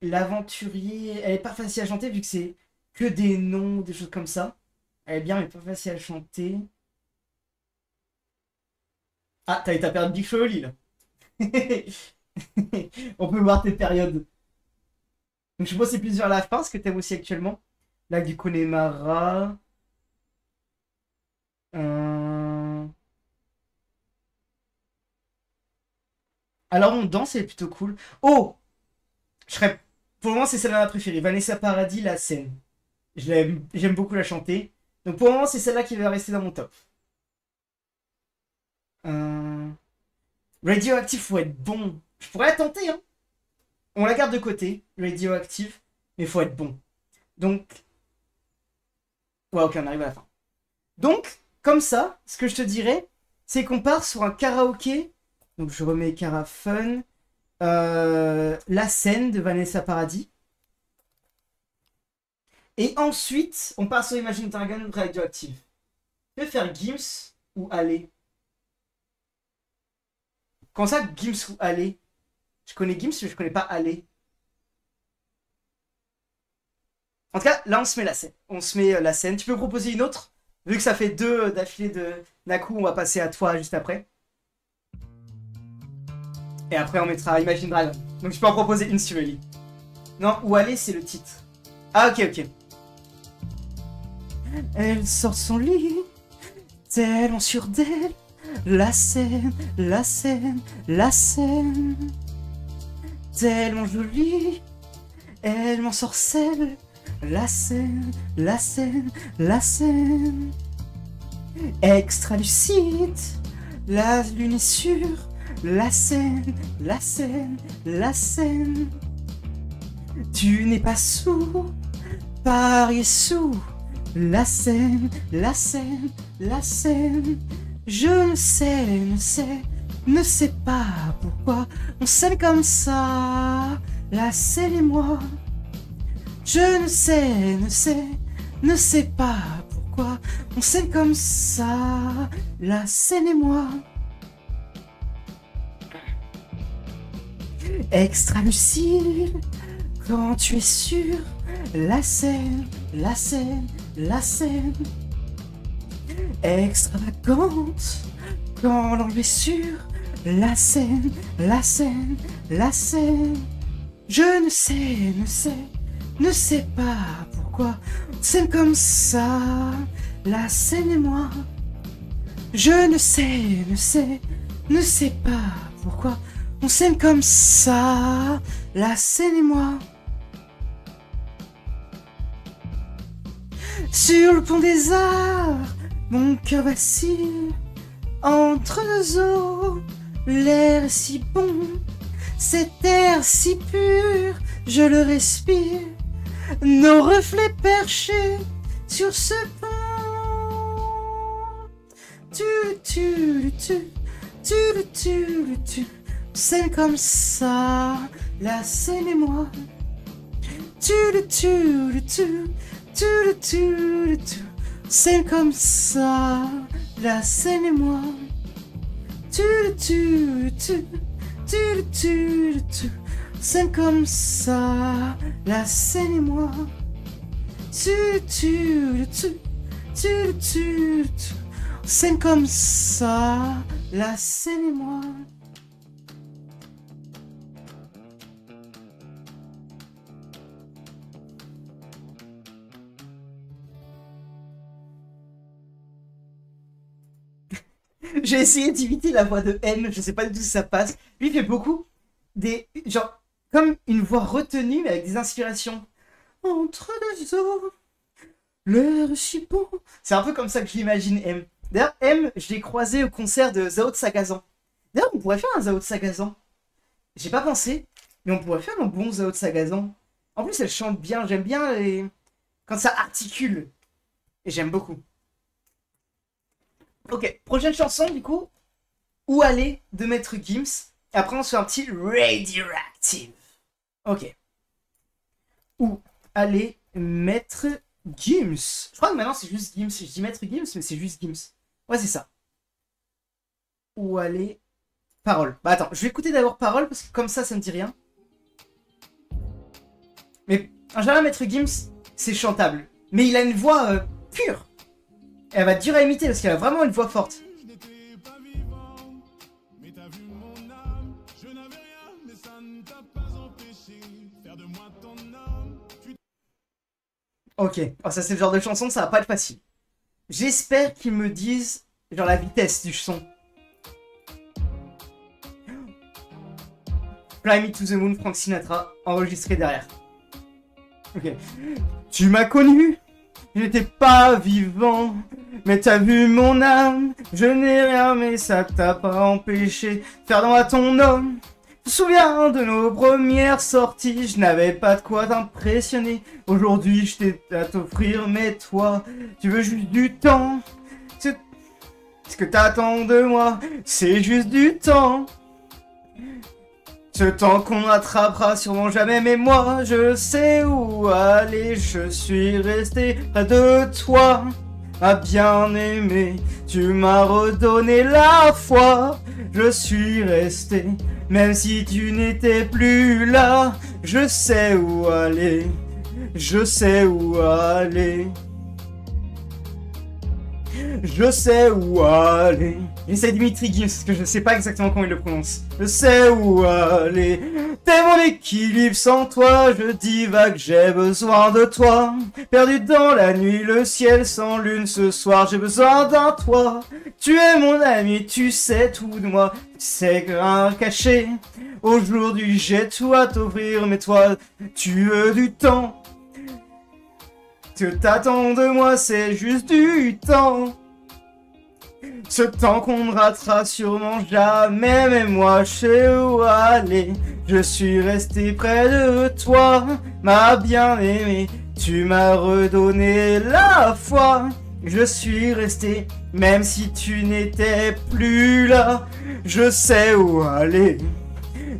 L'aventurier, elle est pas facile à chanter vu que c'est que des noms, des choses comme ça. Elle est bien, mais pas facile à chanter. Ah, t'as ta période Big Flo là. On peut voir tes périodes. Donc je pense que c'est plus vers la fin, ce que t'aimes aussi actuellement. Là, du Connemara. Euh... Alors on danse, c'est plutôt cool. Oh! Je serais... Pour le moment, c'est celle-là ma préférée. Vanessa Paradis, La Scène. J'aime beaucoup la chanter. Donc pour le moment, c'est celle-là qui va rester dans mon top. Euh... Radioactive, faut être bon. Je pourrais la tenter, hein. On la garde de côté, Radioactive, mais faut être bon. Donc... Ouais, ok, on arrive à la fin. Donc, comme ça, ce que je te dirais, c'est qu'on part sur un karaoké. Donc je remets Cara Fun. La Scène de Vanessa Paradis. Et ensuite, on part sur Imagine Dragon Radioactive. Je vais faire Gims ou Aller. Comment ça, Gims ou Aller? Je connais Gims, mais je connais pas Aller. En tout cas, là, on se met la scène. On se met la scène. Tu peux proposer une autre? Vu que ça fait 2 d'affilée de Naku, on va passer à toi juste après. Et après, on mettra Imagine Dragon. Donc, je peux en proposer une sur Ellie. Non, Où aller, c'est le titre. Ah, ok, ok. Elle sort de son lit, tellement sûre d'elle. La scène, la scène, la scène. Tellement jolie, elle m'ensorcelle. La scène, la scène, la scène. Extra lucide, la lune est sûre. La scène, la scène, la scène. Tu n'es pas sourd, Paris sous. La scène, la scène, la scène. Je ne sais pas pourquoi on s'aime comme ça, la scène et moi. Je ne sais pas pourquoi on s'aime comme ça, la scène et moi. Extra lucide, quand tu es sûr, la scène, la scène, la scène. Extravagante, quand l'angle est sûr, la scène, la scène, la scène. Je ne sais pas pourquoi on s'aime comme ça, la scène et moi. Je ne sais pas pourquoi on s'aime comme ça, la scène et moi. Sur le pont des Arts, mon cœur vacille. Entre deux eaux, l'air est si bon. Cet air si pur, je le respire. Nos reflets perchés sur ce pont. Tu. C'est comme ça, la scène et moi. C'est comme ça, la scène et moi. C'est comme ça, la scène et moi. C'est comme ça, la scène et moi. J'ai essayé d'imiter la voix de M, je sais pas du tout si ça passe. Lui il fait beaucoup des... genre, comme une voix retenue mais avec des inspirations. Entre deux eaux, l'air est si beau. C'est un peu comme ça que j'imagine M. D'ailleurs, M, je l'ai croisé au concert de Zao de Sagazan. D'ailleurs, on pourrait faire un Zao de Sagazan. J'ai pas pensé, mais on pourrait faire un bon Zao de Sagazan. En plus, elle chante bien, j'aime bien les... quand ça articule. Et j'aime beaucoup. Ok, prochaine chanson du coup, Où aller de Maître Gims. Et après on se fait un petit Radioactive. Ok. Où aller Maître Gims. Je crois que maintenant c'est juste Gims. Je dis Maître Gims mais c'est juste Gims. Ouais c'est ça. Où aller... Parole. Bah attends, je vais écouter d'abord Parole parce que comme ça me dit rien. Mais en général Maître Gims c'est chantable. Mais il a une voix pure. Elle va être dure à imiter parce qu'elle a vraiment une voix forte. Ok, oh, ça c'est le genre de chanson, ça va pas être facile. J'espère qu'ils me disent genre la vitesse du son. Fly Me to the Moon, Frank Sinatra, enregistré derrière. Ok. Tu m'as connu, j'étais pas vivant, mais t'as vu mon âme, je n'ai rien, mais ça t'a pas empêché de faire dans moi ton homme. Je me souviens de nos premières sorties, je n'avais pas de quoi t'impressionner. Aujourd'hui, je t'ai à t'offrir, mais toi, tu veux juste du temps. Ce que t'attends de moi, c'est juste du temps. Ce temps qu'on attrapera sûrement jamais, mais moi, je sais où aller. Je suis resté près de toi, ma bien-aimée. Tu m'as redonné la foi. Je suis resté, même si tu n'étais plus là. Je sais où aller, je sais où aller. Je sais où aller. J'essaie Dimitri Gims parce que je sais pas exactement comment il le prononce. Je sais où aller. T'es mon équilibre, sans toi je divague, j'ai besoin de toi. Perdu dans la nuit, le ciel sans lune, ce soir j'ai besoin d'un toit. Tu es mon ami, tu sais tout de moi, tu sais rien caché. Aujourd'hui j'ai tout à t'offrir, mais toi tu veux du temps. Ce que t'attends de moi c'est juste du temps. Ce temps qu'on ne ratera sûrement jamais, mais moi je sais où aller. Je suis resté près de toi, ma bien-aimée. Tu m'as redonné la foi. Je suis resté, même si tu n'étais plus là. Je sais où aller.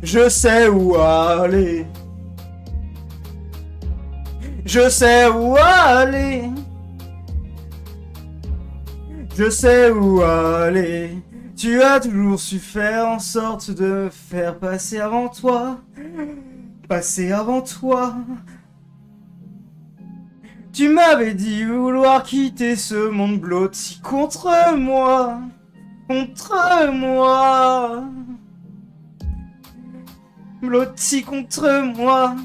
Je sais où aller. Je sais où aller. Je sais où aller. Tu as toujours su faire en sorte de me faire passer avant toi. Passer avant toi. Tu m'avais dit vouloir quitter ce monde blotti contre moi. Contre moi. Blotti contre moi.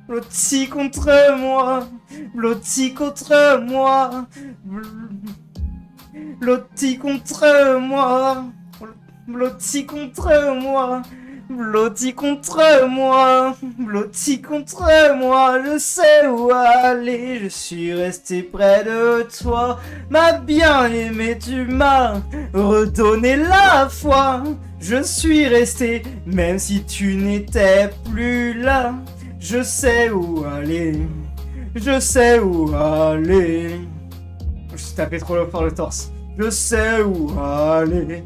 Blotti contre moi. Blotti contre moi. Blotti contre moi. Blotti contre moi. Blotti contre moi. Blotti contre moi. Je sais où aller. Je suis resté près de toi. Ma bien-aimée, tu m'as redonné la foi. Je suis resté, même si tu n'étais plus là. Je sais où aller. Je sais où aller. Je me suis tapé trop fort le torse. Je sais où aller.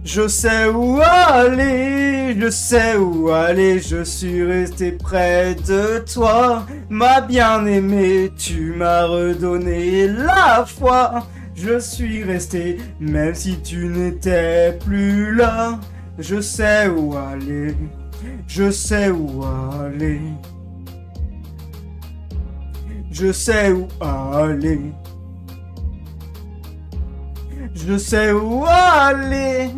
Je sais où aller. Je sais où aller. Je suis resté près de toi. Ma bien-aimée, tu m'as redonné la foi. Je suis resté, même si tu n'étais plus là. Je sais où aller. Je sais où aller. Je sais où aller. Je sais où aller.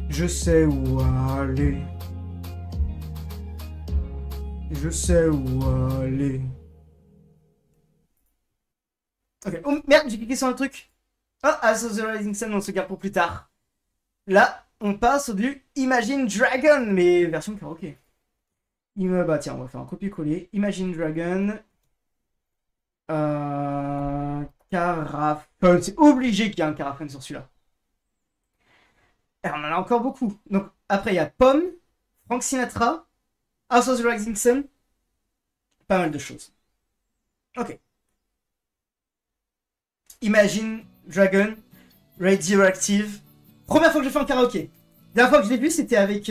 Je sais où aller. Je sais où aller. Ok. Oh merde, j'ai cliqué sur un truc. Ah, As of the Rising Sun, on se garde pour plus tard. Là, on passe du Imagine Dragon, mais version karaoké. Bah tiens, on va faire un copier-coller. Imagine Dragon. Caraphone. C'est obligé qu'il y ait un Caraphone sur celui-là. Et on en a encore beaucoup. Donc après, il y a Pomme, Frank Sinatra, House of the Rising Sun. Pas mal de choses. Ok. Imagine Dragon, Radioactive. Première fois que je fais un karaoké. La dernière fois que je l'ai vu, c'était avec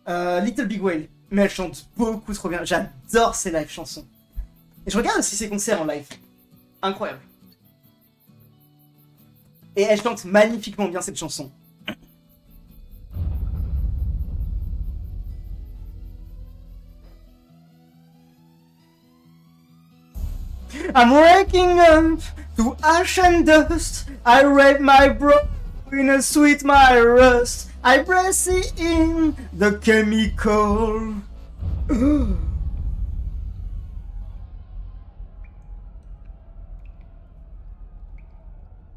Little Big Whale. Mais elle chante beaucoup trop bien. J'adore ses live chansons. Et je regarde aussi ses concerts en live. Incroyable. Et elle chante magnifiquement bien cette chanson. I'm waking up to ash and dust. I rape my bro in a sweet my rust. I breathe in the chemical.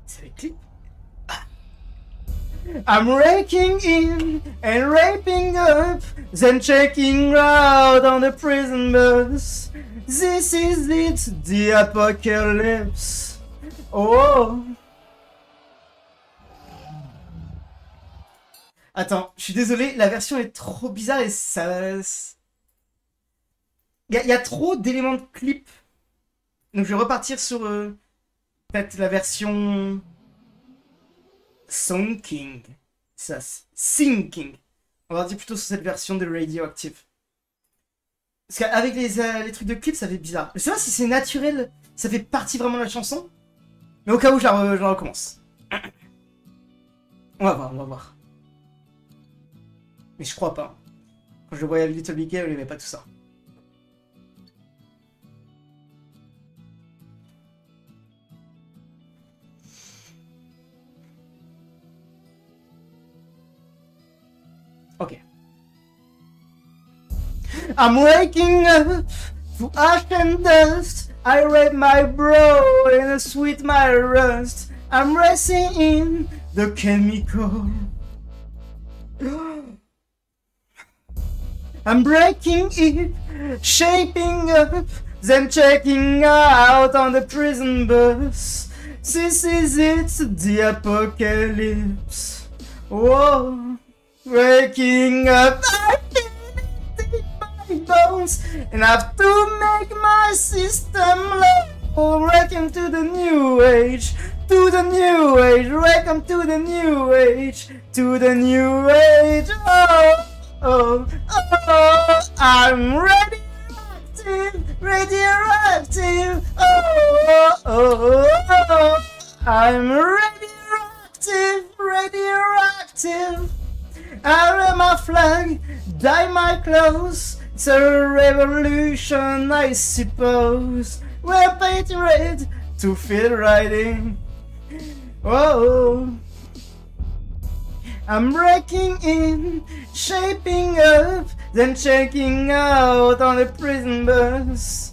C'est les clips. I'm raking in and raping up, then checking out on the prison bus. This is it, the apocalypse. Oh. Attends, je suis désolé, la version est trop bizarre et ça... Il y a trop d'éléments de clip. Donc je vais repartir sur peut-être la version... Sinking. Ça, Sinking. On va dire plutôt sur cette version de Radioactive. Parce qu'avec les trucs de clip, ça fait bizarre. Je sais pas si c'est naturel, ça fait partie vraiment de la chanson. Mais au cas où, je la recommence. On va voir, on va voir. Mais je crois pas. Quand je voyais Little Big Game, il n'y avait pas tout ça. Ok. I'm waking up to ash and dust. I rape my bro in a sweet my rust. I'm racing in the chemical. I'm breaking it, shaping up, then checking out on the prison bus. This is it, the apocalypse. Whoa, waking up, I feel it in my bones, and I have to make my system low. Welcome to the new age, to the new age. Welcome to the new age, to the new age. Oh, oh, oh, I'm radioactive, radioactive. Oh, oh, oh, oh, I'm radioactive, radioactive. I wear my flag, dye my clothes. It's a revolution, I suppose. We're painted red to feel riding. Whoa. I'm breaking in, shaping up, then checking out on the prison bus.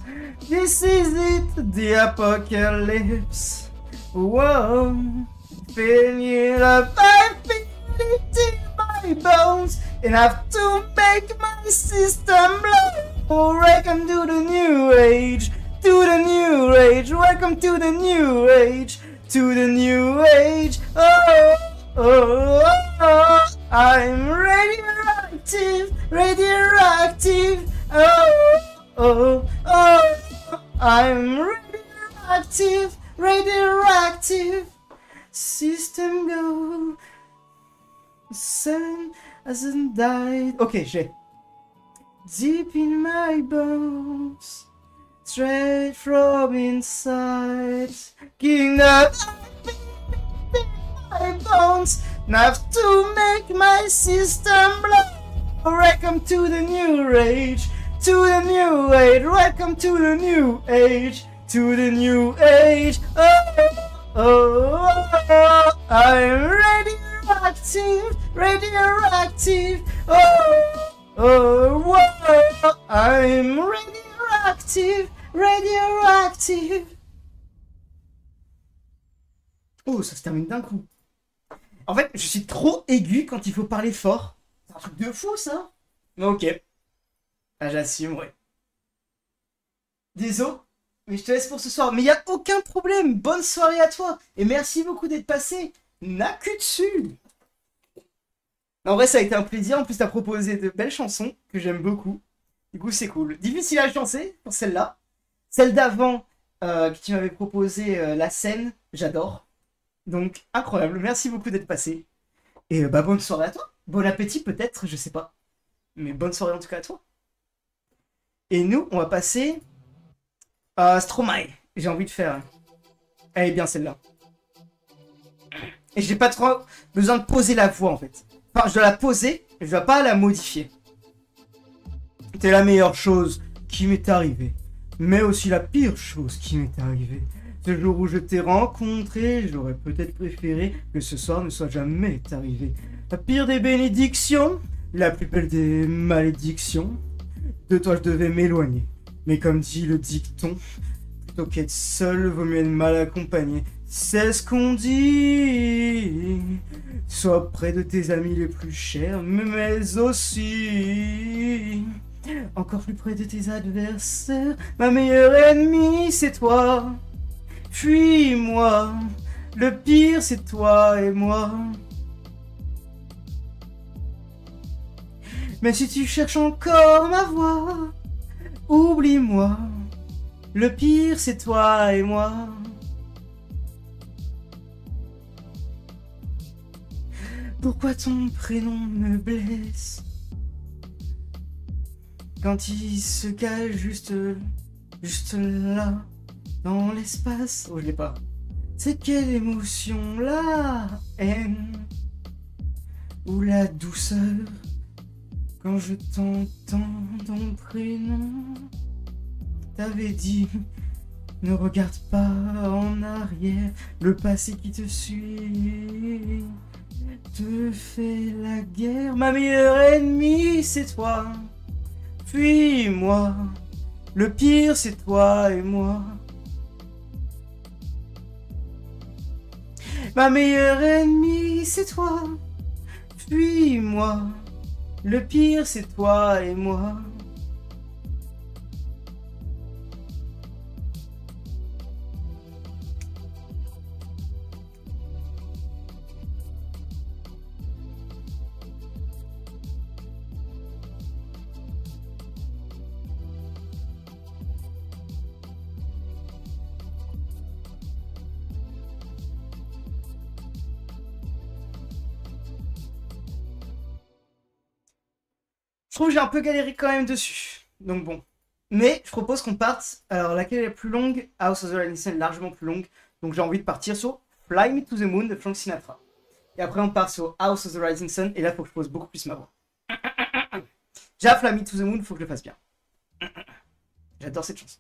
This is it, the apocalypse. Whoa. Feeling it up, I feel it in my bones, and I have to make my system blow. Welcome to the new age, to the new age. Welcome to the new age, to the new age. Oh, oh, oh, oh. I'm radioactive, radioactive. Oh, oh, oh, I'm radioactive, radioactive. System go. Sun hasn't died. Ok, j'ai. Deep in my bones, straight from inside, getting up in my bones, and I have to make my system blow. Welcome to the new age, to the new age. Welcome to the new age, to the new age. Oh, oh, oh, I'm radioactive, radioactive. Oh, oh, whoa, I'm radioactive, radioactive. Oh, ça se termine d'un coup. En fait, je suis trop aigu quand il faut parler fort. C'est un truc de fou, ça. Ok. Ah, j'assume, ouais. Désolé, mais je te laisse pour ce soir. Mais il n'y a aucun problème. Bonne soirée à toi. Et merci beaucoup d'être passé. N'a que dessus. En vrai, ça a été un plaisir. En plus, t'as proposé de belles chansons que j'aime beaucoup. Du coup, c'est cool. Difficile à chanter pour celle-là. Celle d'avant, que tu m'avais proposé, la scène, j'adore. Donc, incroyable. Merci beaucoup d'être passé. Et bah, bonne soirée à toi. Bon appétit, peut-être, je sais pas. Mais bonne soirée en tout cas à toi. Et nous, on va passer à Stromae. J'ai envie de faire. Elle est bien celle-là. Et j'ai pas trop besoin de poser la voix en fait. Enfin, je dois la poser, mais je dois pas la modifier. C'était la meilleure chose qui m'est arrivée, mais aussi la pire chose qui m'est arrivée. Ce jour où je t'ai rencontré, j'aurais peut-être préféré que ce soir ne soit jamais arrivé. La pire des bénédictions, la plus belle des malédictions. De toi je devais m'éloigner, mais comme dit le dicton, plutôt qu'être seul, vaut mieux être mal accompagné. C'est ce qu'on dit. Sois près de tes amis les plus chers, mais aussi encore plus près de tes adversaires. Ma meilleure ennemie, c'est toi. Fuis-moi. Le pire, c'est toi et moi. Mais si tu cherches encore ma voix, oublie-moi. Le pire, c'est toi et moi. Pourquoi ton prénom me blesse quand il se cache juste là, dans l'espace? Oh, je l'ai pas. C'est quelle émotion, la haine ou la douceur Quand je t'entends ton prénom, t'avais dit, ne regarde pas en arrière, le passé qui te suit te fait la guerre. Ma meilleure ennemie, c'est toi, puis moi, le pire, c'est toi et moi. Ma meilleure ennemie, c'est toi, puis moi, le pire, c'est toi et moi. Je trouve que j'ai un peu galéré quand même dessus. Donc bon. Mais je propose qu'on parte. Alors laquelle est la plus longue? House of the Rising Sun, largement plus longue. Donc j'ai envie de partir sur Fly Me to the Moon de Frank Sinatra. Et après on part sur House of the Rising Sun. Et là il faut que je pose beaucoup plus ma voix. Déjà Fly Me to the Moon, il faut que je le fasse bien. J'adore cette chanson.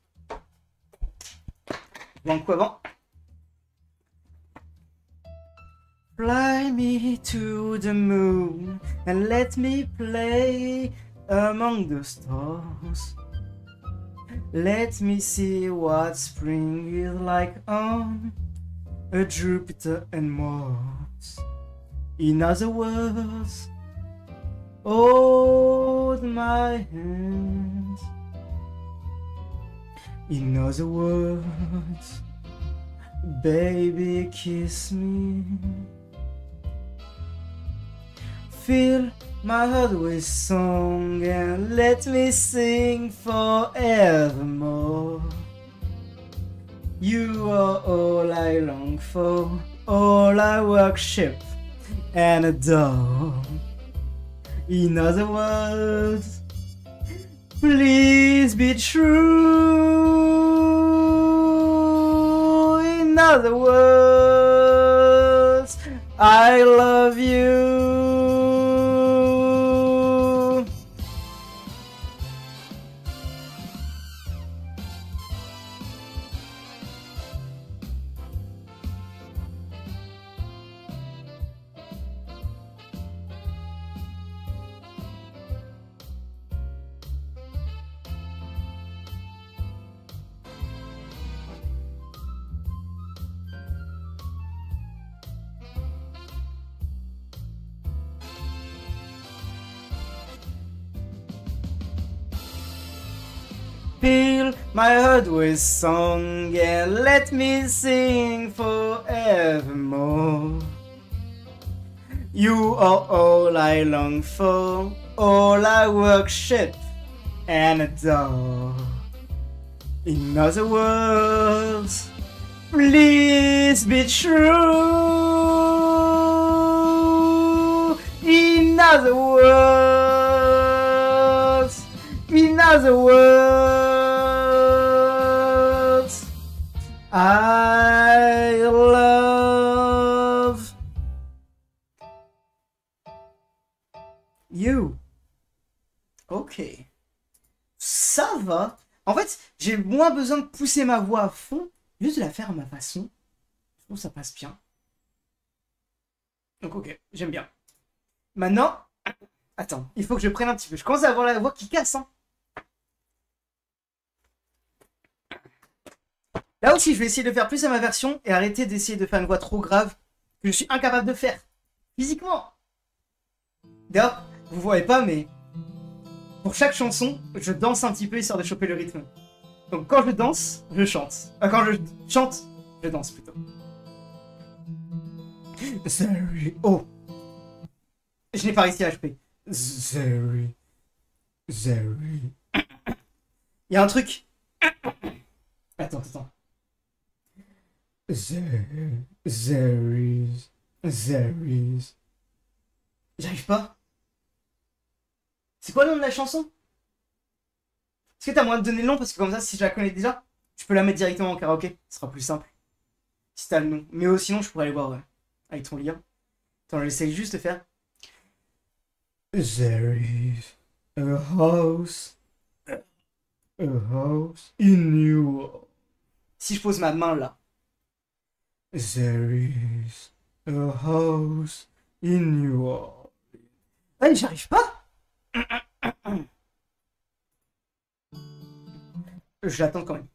Bon, un coup avant. Fly me to the moon and let me play among the stars. Let me see what spring is like on a Jupiter and Mars. In other words, hold my hand. In other words, baby, kiss me. Fill my heart with song and let me sing forevermore. You are all I long for, all I worship and adore. In other words, please be true. In other words, I love you. Fill my heart with song and let me sing forevermore. You are all I long for, all I worship and adore. In other words, please be true. In other words, I love you. Ok. Ça va. En fait, j'ai moins besoin de pousser ma voix à fond, juste de la faire à ma façon. Je trouve que ça passe bien. Donc ok, j'aime bien. Maintenant, attends, il faut que je prenne un petit peu. Je commence à avoir la voix qui casse, hein. Là aussi, je vais essayer de faire plus à ma version et arrêter d'essayer de faire une voix trop grave que je suis incapable de faire. Physiquement. D'ailleurs, vous voyez pas, mais pour chaque chanson, je danse un petit peu histoire de choper le rythme. Donc quand je danse, je chante. Quand je chante, je danse plutôt. Oh. Je n'ai pas réussi à HP. Il y a un truc. Attends. There is. J'arrive pas. C'est quoi le nom de la chanson? Est-ce que t'as moyen de donner le nom? Parce que comme ça, si je la connais déjà, je peux la mettre directement en karaoké. Ce sera plus simple. Si t'as le nom. Mais sinon, je pourrais aller voir, ouais. Avec ton lien. Attends, j'essaye juste de faire. There is. a house, a house in New York. Si je pose ma main là. There is a house in New York. Ouais, j'arrive pas. Je l'attends quand même.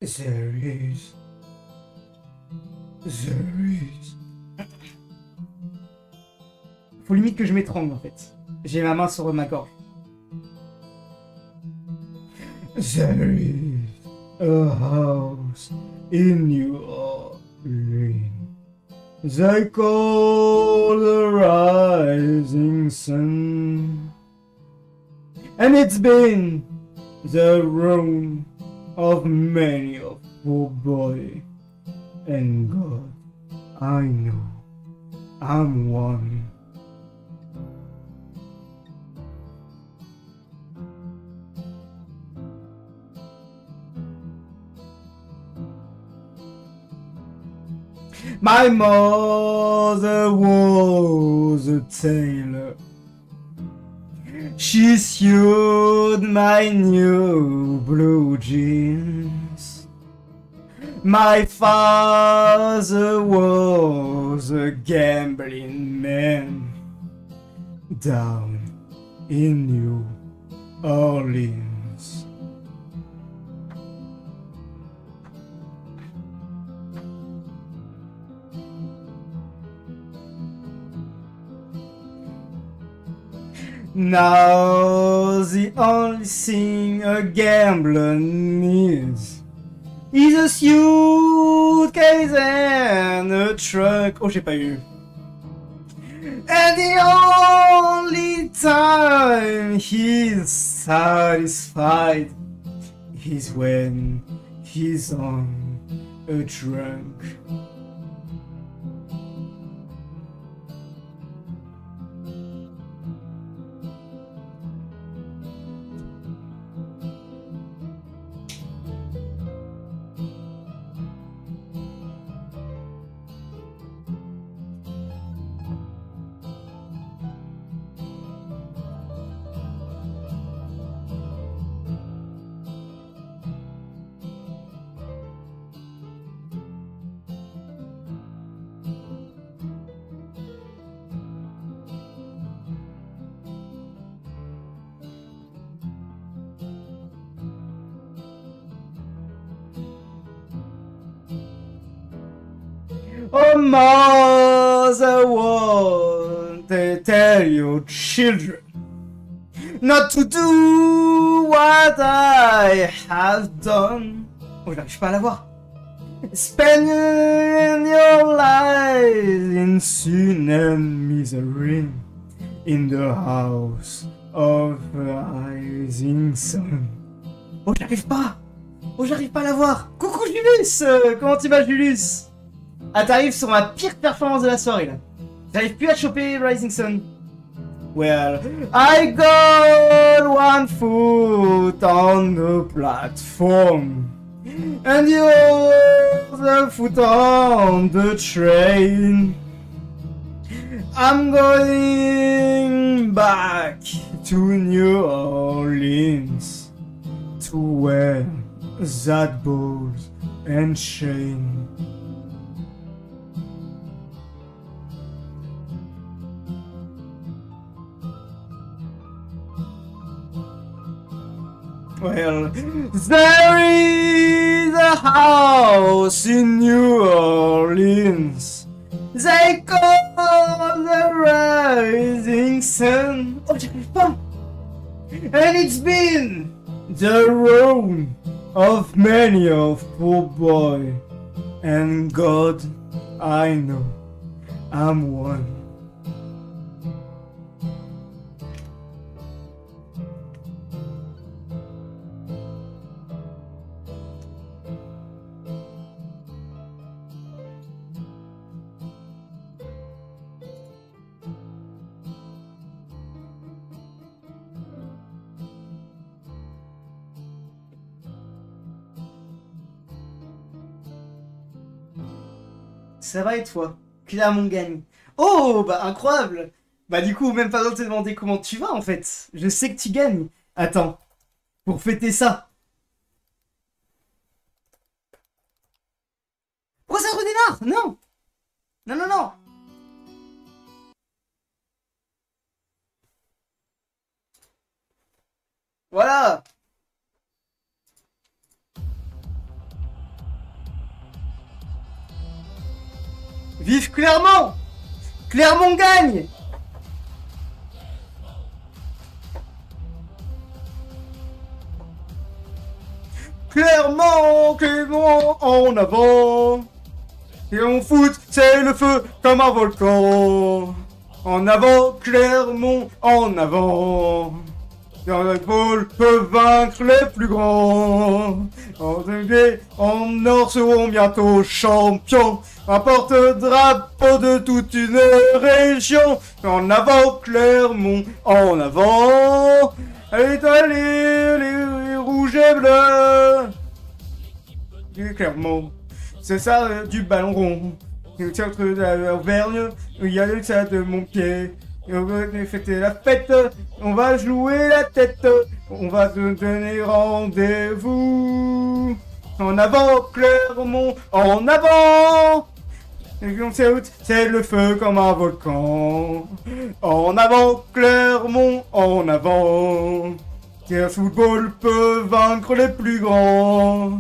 There is. Faut limite que je m'étrangle en fait. J'ai ma main sur ma gorge. There is a house in New Orleans. They call the rising sun. And it's been the ruin of many a poor boy. And God, I know I'm one. My mother was a tailor. She sewed my new blue jeans. My father was a gambling man down in New Orleans. Now the only thing a gambler needs is a suitcase and a trunk. Oh, j'ai pas eu. And the only time he's satisfied is when he's on a drunk. Oh, mother, want to tell your children not to do what I have done. Oh, j'arrive pas à la voir. Spending your lives in sin and misery in the house of the rising sun. Oh, j'arrive pas. Oh, j'arrive pas à la voir. Coucou Julius. Comment tu vas, Julius? Ah, t'arrives sur ma pire performance de la soirée là. J'arrive plus à choper Rising Sun. Well, I got one foot on the platform and the other foot on the train. I'm going back to New Orleans to wear that ball and chain. Well, there is a house in New Orleans. They call the rising sun. Oh, j'arrive pas. And it's been the ruin of many a poor boy. And God, I know I'm one. Ça va et toi? Clamon gagne. Oh, bah incroyable! Bah du coup, même pas besoin de te demander comment tu vas en fait. Je sais que tu gagnes. Attends, pour fêter ça. Pourquoi ça redémarre? Non! Non, non, non! Voilà! Vive Clermont! Clermont gagne! Clermont, Clermont, en avant! Et on foot, c'est le feu comme un volcan! En avant, Clermont, en avant! Le pôle peut vaincre les plus grands. En or seront bientôt champions. Un porte-drapeau de toute une région. En avant Clermont, en avant. Allez, allez, les rouges et bleus. Du Clermont, c'est ça du ballon rond. Le centre de la Auvergne, il y a le stade de Montpied. On va fêter la fête, on va jouer la tête, on va te donner rendez-vous. En avant Clermont, en avant. C'est le feu comme un volcan. En avant Clermont, en avant. Le football peut vaincre les plus grands.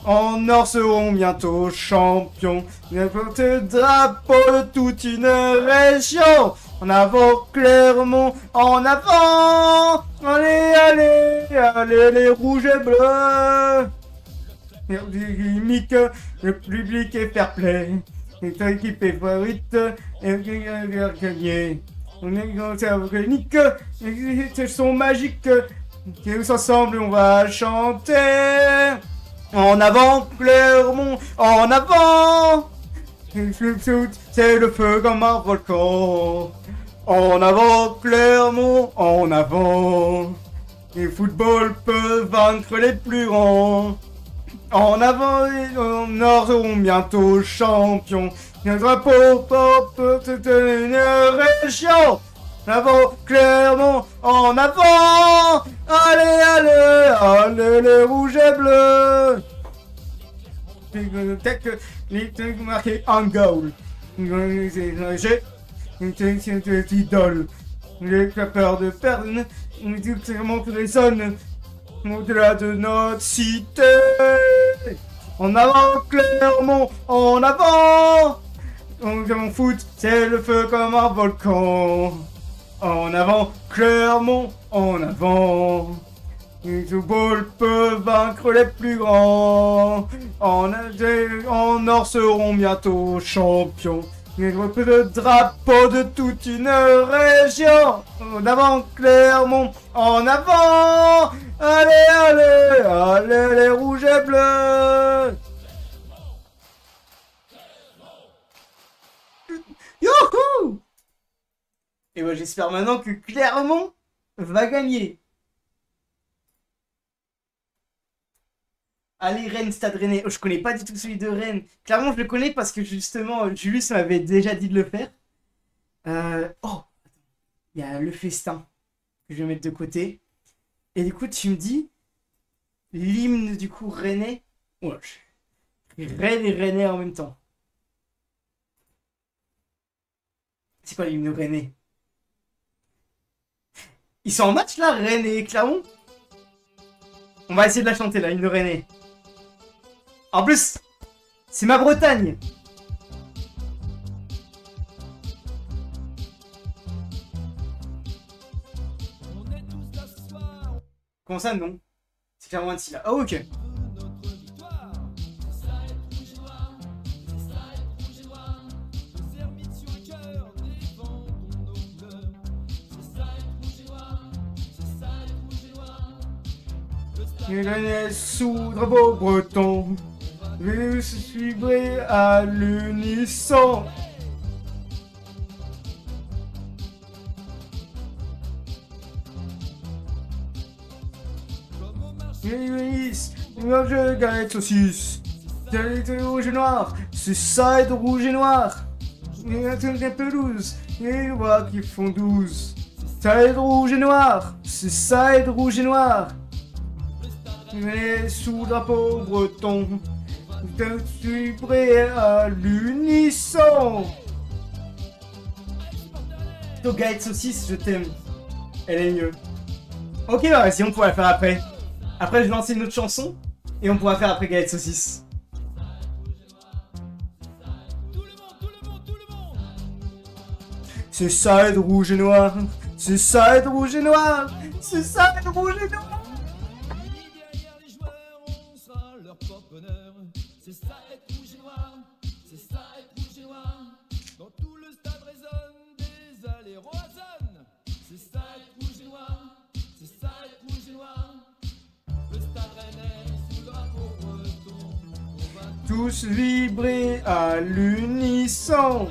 En or seront bientôt champions. Les porte-drapeau de toute une région. En avant Clermont, en avant. Allez, allez, allez les rouges et bleus. Le public est fair play. Notre équipe est favorite et gagner. On est organique, ce sont magiques. Tous ensemble, on va chanter. En avant, Clermont, en avant. C'est le feu comme un volcan. En avant, Clermont, en avant. Le football peut vaincre les plus grands. En avant, les Nord seront bientôt champions. Le drapeau porte une région. En avant, Clermont, en avant. Allez, allez, allez, les rouges et bleus. Les marqué un goal. J'ai une idole. J'ai pas peur de perdre. On dit clairement que les zones au-delà de notre cité. En avant, Clermont, en avant. On foot, c'est le feu comme un volcan. En avant, Clermont, en avant. Le football peut vaincre les plus grands. En or seront bientôt champions. Les drapeaux de toute une région. En avant, Clermont, en avant. Allez, allez, allez, les rouges et bleus. Youhou! Et moi j'espère maintenant que Clermont va gagner. Allez, Rennes, Stade Rennais. Oh, je connais pas du tout celui de Rennes. Clermont, je le connais parce que justement, Julius m'avait déjà dit de le faire. Oh, il y a le festin que je vais mettre de côté. Et du coup, tu me dis l'hymne du coup Rennais. Oh, Rennes et Rennais en même temps. C'est quoi l'hymne Rennais? Ils sont en match là, Rennes et Clermont? On va essayer de la chanter là, l'hymne Rennais. En plus, c'est ma Bretagne. Comment ça, non? C'est clairement un là. Oh, ok. Les sous drapeau breton, je suis bré à l'unisson. Je galette saucisse, rouge et noir, c'est ça être rouge et noir. La pelouse, Et moi qui font 12. Ça être rouge et noir. C'est ça être rouge et noir. Mais sous le drapeau breton, je suis prêt à l'unisson. Plutôt Gaët Saucisse, je t'aime. Elle est mieux. Ok, bah vas-y, on pourra la faire après. Après, je vais lancer une autre chanson et on pourra faire après Gaët Saucisse. C'est ça être rouge et noir. C'est ça être rouge et noir. C'est ça être rouge et noir. C'est ça être rouge et noir. C'est ça être rouge et noir. Dans tout le stade résonne des allées roisonnes. C'est ça être rouge et noir. C'est ça être rouge et noir. Le stade rennais sous le drapeau breton. On va tous vibrer à l'unisson.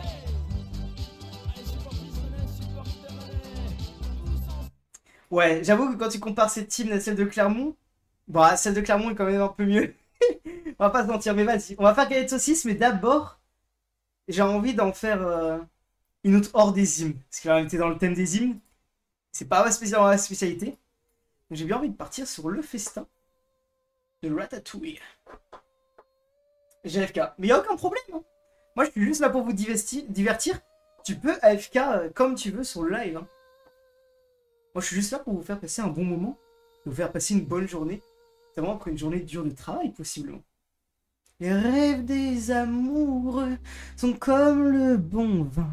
Ouais, j'avoue que quand tu compares cette team à celle de Clermont, bah celle de Clermont est quand même un peu mieux. On va pas se mentir, mais vas-y. On va faire Gaët Saucisse, mais d'abord, j'ai envie d'en faire une autre hors des hymnes. Parce qu'on était dans le thème des hymnes. C'est pas ma spécialité. Donc j'ai bien envie de partir sur le festin de Ratatouille. J'ai AFK. Mais y a aucun problème. Hein. Moi, je suis juste là pour vous divertir. Tu peux AFK comme tu veux sur le live. Hein. Moi, je suis juste là pour vous faire passer un bon moment. Vous faire passer une bonne journée. Notamment après une journée dure de travail, possiblement. Les rêves des amoureux sont comme le bon vin.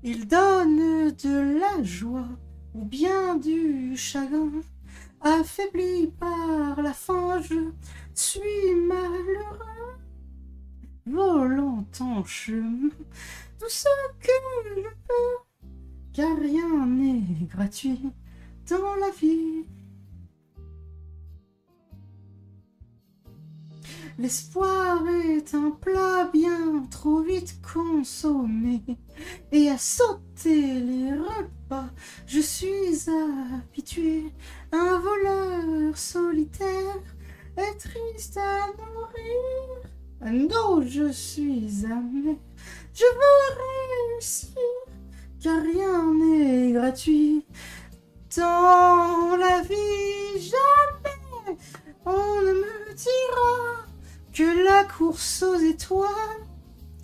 Ils donnent de la joie ou bien du chagrin. Affaibli par la faim, je suis malheureux. Volant en chemin, tout ce que je peux. Car rien n'est gratuit dans la vie. L'espoir est un plat bien trop vite consommé. Et à sauter les repas, je suis habitué. Un voleur solitaire est triste à nourrir. Ah non, je suis amer. Je veux réussir. Car rien n'est gratuit dans la vie, jamais on ne me dira que la course aux étoiles,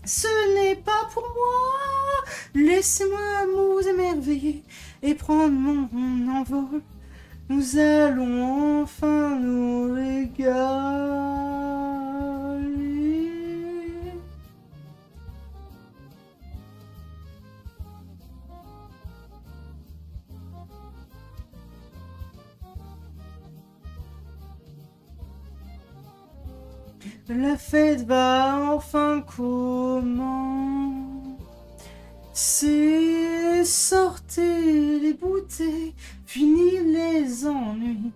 ce n'est pas pour moi. Laissez-moi vous émerveiller et prendre mon envol. Nous allons enfin nous régaler. La fête va enfin commencer. Sortez les bouteilles, fini les ennuis.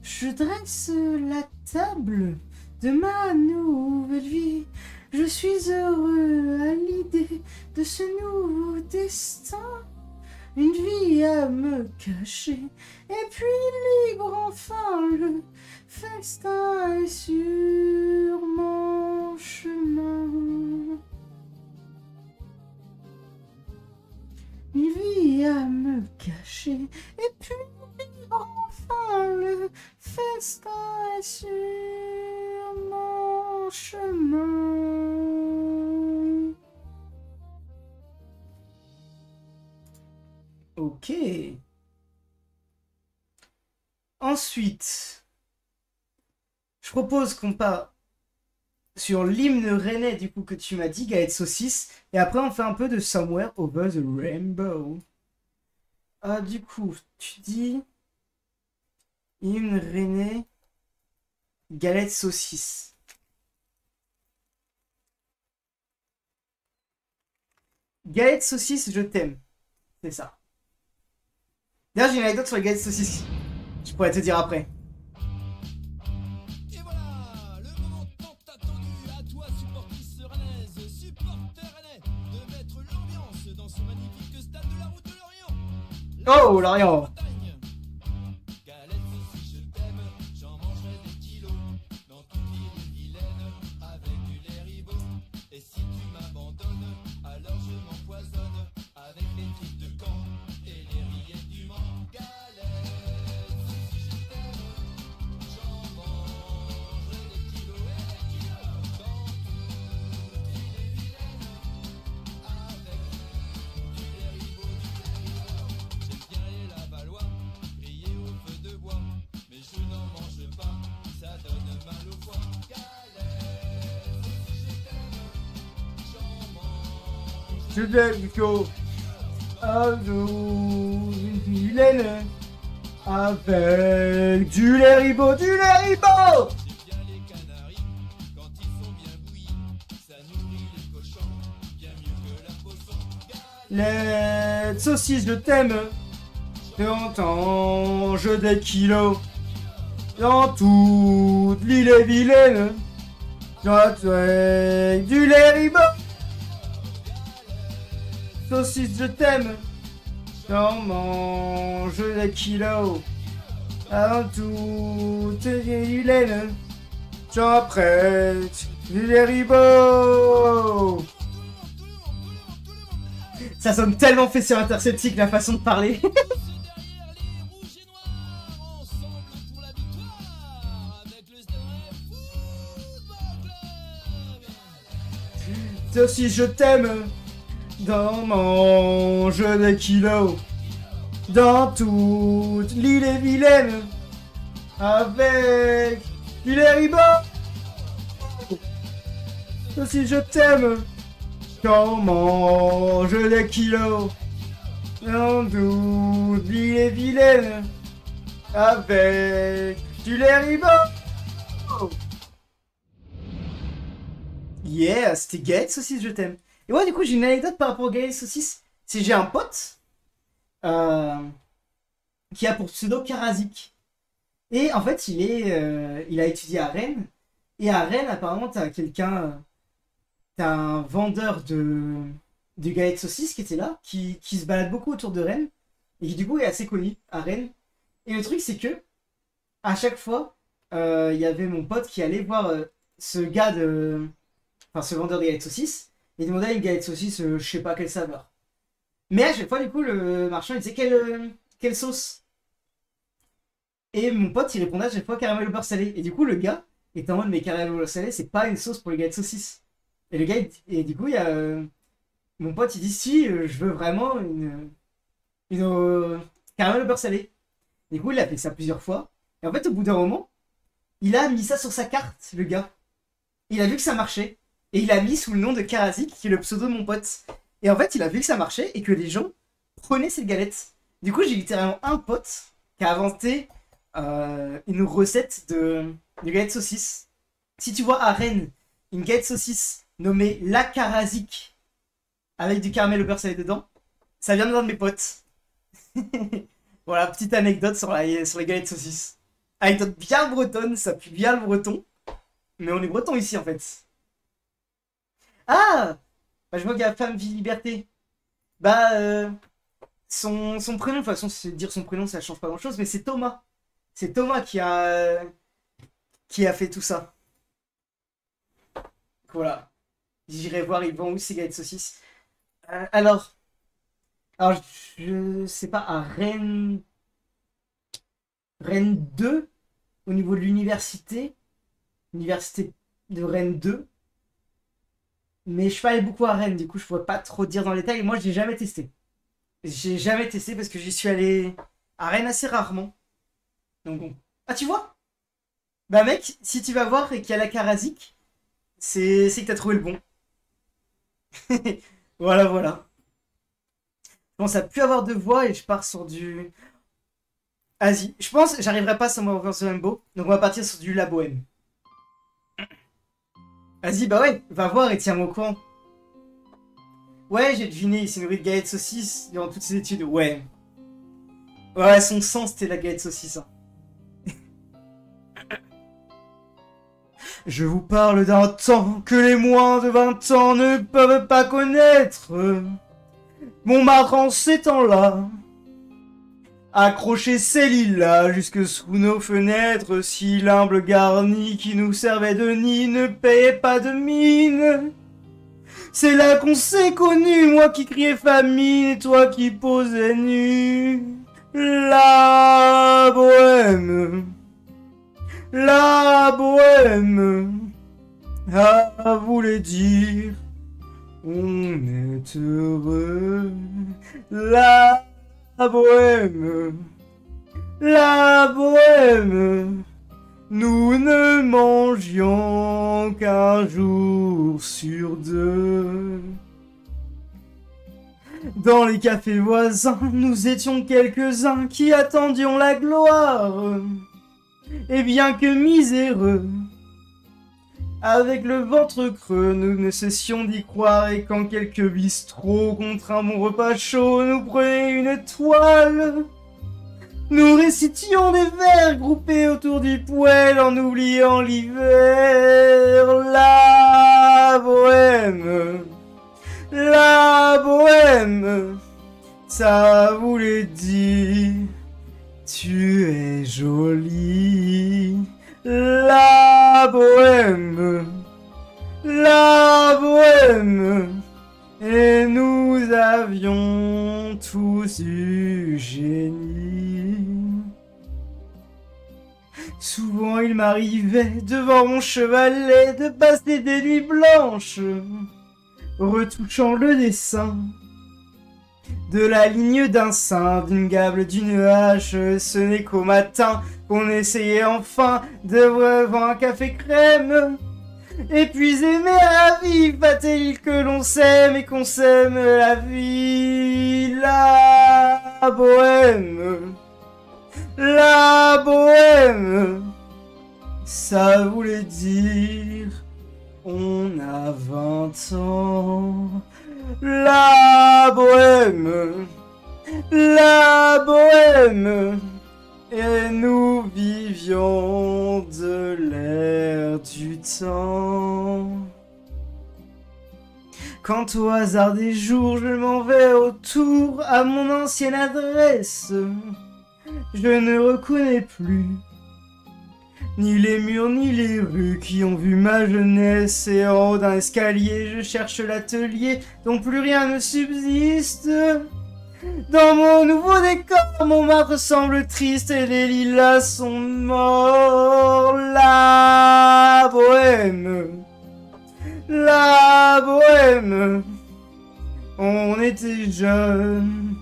Je dresse la table de ma nouvelle vie. Je suis heureux à l'idée de ce nouveau destin. Une vie à me cacher, et puis libre enfin le festin est sur mon chemin. Une vie à me cacher, et puis libre enfin le festin est sur mon chemin. Ok. Ensuite, je propose qu'on part sur l'hymne rennais du coup que tu m'as dit, Gaët Saucisse, et après on fait un peu de Somewhere Over the Rainbow. Ah, du coup, tu dis hymne rennais, Gaët Saucisse. Gaët Saucisse, je t'aime. C'est ça. D'ailleurs, j'ai une anecdote sur les Gaët Saucisse. Je pourrais te dire après. Et voilà, le moment tant attendu à toi, supportrice rennaise, supporter rennais, de mettre l'ambiance dans ce magnifique stade de la route de Lorient. Oh, Lorient. Galette Saucisse, je t'aime, j'en mangerai des kilos, dans toute l'île vilaine, avec du lait ribot. Et si tu m'abandonnes, alors je m'empoisonne, avec Je t'aime jusqu'au... Vilaine. Avec du lait ribot, du lait ribot. C'est bien les canaris, quand ils sont bien bouillis, ça nourrit les cochons, bien mieux que la poisson. Les saucisses, je t'aime. T'entends, je des kilos. Dans toute l'île est vilaine. Avec du lait ribot. Saucisse, je t'aime. J'en mange des kilos. Avant toute l'île vilaine. J'en prête du lait ribot. Ça sonne tellement fait sur Interceptique la façon de parler. Derrière les rouges et noirs, ensemble pour la victoire, avec le Stade Football Club. Saucisse, je t'aime. Dans mange des kilos. Dans toute l'île est vilaine. Avec du lait ribot. Saucisse, je t'aime. J'en mange des kilos. Dans toute l'île est vilaine. Avec du lait ribot. Yeah, c'était Gaël Saucisse, je t'aime. Et ouais, du coup, j'ai une anecdote par rapport au Gaël Saucisse. C'est j'ai un pote qui a pour pseudo Karazik. Et en fait, il a étudié à Rennes. Et à Rennes, apparemment, t'as un vendeur de Gaël Saucisse qui était là, qui se balade beaucoup autour de Rennes. Et qui, du coup, est assez connu à Rennes. Et le truc, c'est que, à chaque fois, il y avait mon pote qui allait voir ce gars enfin, ce vendeur de galette saucisse, il demandait une galette saucisse, je sais pas quelle saveur. Mais à chaque fois, du coup, le marchand, il disait quelle sauce. Et mon pote, il répondait à chaque fois caramel au beurre salé. Et du coup, le gars était en mode, mais caramel au beurre salé, c'est pas une sauce pour les galettes saucisses. Et le gars, et du coup, il y a mon pote, il dit, si, je veux vraiment une caramel au beurre salé. Et du coup, il a fait ça plusieurs fois. Et en fait, au bout d'un moment, il a mis ça sur sa carte, le gars. Il a vu que ça marchait. Et il a mis sous le nom de Karazik, qui est le pseudo de mon pote. Et en fait, il a vu que ça marchait et que les gens prenaient cette galette. Du coup, j'ai littéralement un pote qui a inventé une recette de galette saucisse. Si tu vois à Rennes une galette saucisse nommée la Karazik avec du caramel au beurre salé dedans, ça vient d'un de mes potes. Voilà, petite anecdote sur les galettes saucisses. Anecdote bien bretonne, ça pue bien le breton. Mais on est breton ici en fait. Ah bah, je vois qu'il y a Femme, Vie, Liberté. Bah, son prénom, de toute façon, dire son prénom, ça change pas grand chose, mais c'est Thomas. C'est Thomas qui a fait tout ça. Voilà. J'irai voir, ils vont où ces galettes saucisses. Alors, je sais pas, à Rennes 2, au niveau de l'université. Université de Rennes 2. Mais je suis pas allé beaucoup à Rennes, du coup je pourrais pas trop dire dans les détails. Moi je l'ai jamais testé. J'ai jamais testé parce que j'y suis allé à Rennes assez rarement. Donc bon. Ah tu vois? Bah mec, si tu vas voir et qu'il y a la Karazik, c'est que t'as trouvé le bon. Voilà, voilà. Je pense à plus avoir de voix et je pars sur du... Vas-y, je pense que j'arriverai pas sur mon The Rainbow. Donc on va partir sur du La Bohème. Vas-y, bah ouais, va voir et tiens-moi au courant. Ouais, j'ai deviné, il s'est nourri de galettes saucisses durant toutes ses études. Ouais. Ouais, son sang, c'était la galette saucisse. Hein. Je vous parle d'un temps que les moins de 20 ans ne peuvent pas connaître. Montmartre en ces temps-là accrocher ses lilas jusque sous nos fenêtres, si l'humble garni qui nous servait de nid ne payait pas de mine. C'est là qu'on s'est connus, moi qui criais famine et toi qui posais nu. La bohème, à vous les dire, on est heureux. La bohème, nous ne mangions qu'un jour sur deux. Dans les cafés voisins, nous étions quelques-uns qui attendions la gloire. Et bien que miséreux, avec le ventre creux, nous ne cessions d'y croire. Et quand quelques bistrots contre un bon repas chaud nous prenaient une toile, nous récitions des vers groupés autour du poêle en oubliant l'hiver. La bohème, ça voulait dire tu es jolie. La bohème, et nous avions tous du génie. Souvent il m'arrivait devant mon chevalet de passer des nuits blanches, retouchant le dessin de la ligne d'un sein, d'une gable, d'une hache. Ce n'est qu'au matin qu'on essayait enfin de boire un café crème. Et puis aimer la vie, va-t-il que l'on s'aime et qu'on s'aime la vie. La bohème, ça voulait dire on a 20 ans. La bohème, et nous vivions de l'air du temps. Quand au hasard des jours je m'en vais autour à mon ancienne adresse, je ne reconnais plus ni les murs ni les rues qui ont vu ma jeunesse. Et en haut d'un escalier je cherche l'atelier dont plus rien ne subsiste. Dans mon nouveau décor, Montmartre semble triste et les lilas sont morts. La bohème, on était jeunes,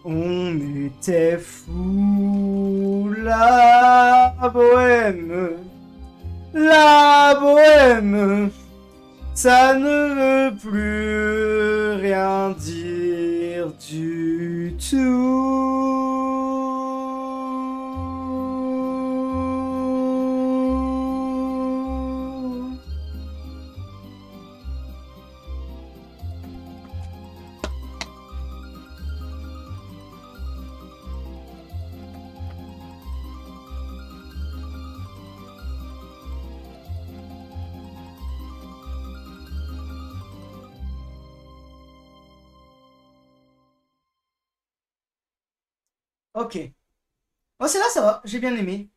on était fous. La bohème, ça ne veut plus rien dire du tout. Ok. Oh, c'est là, ça va. J'ai bien aimé.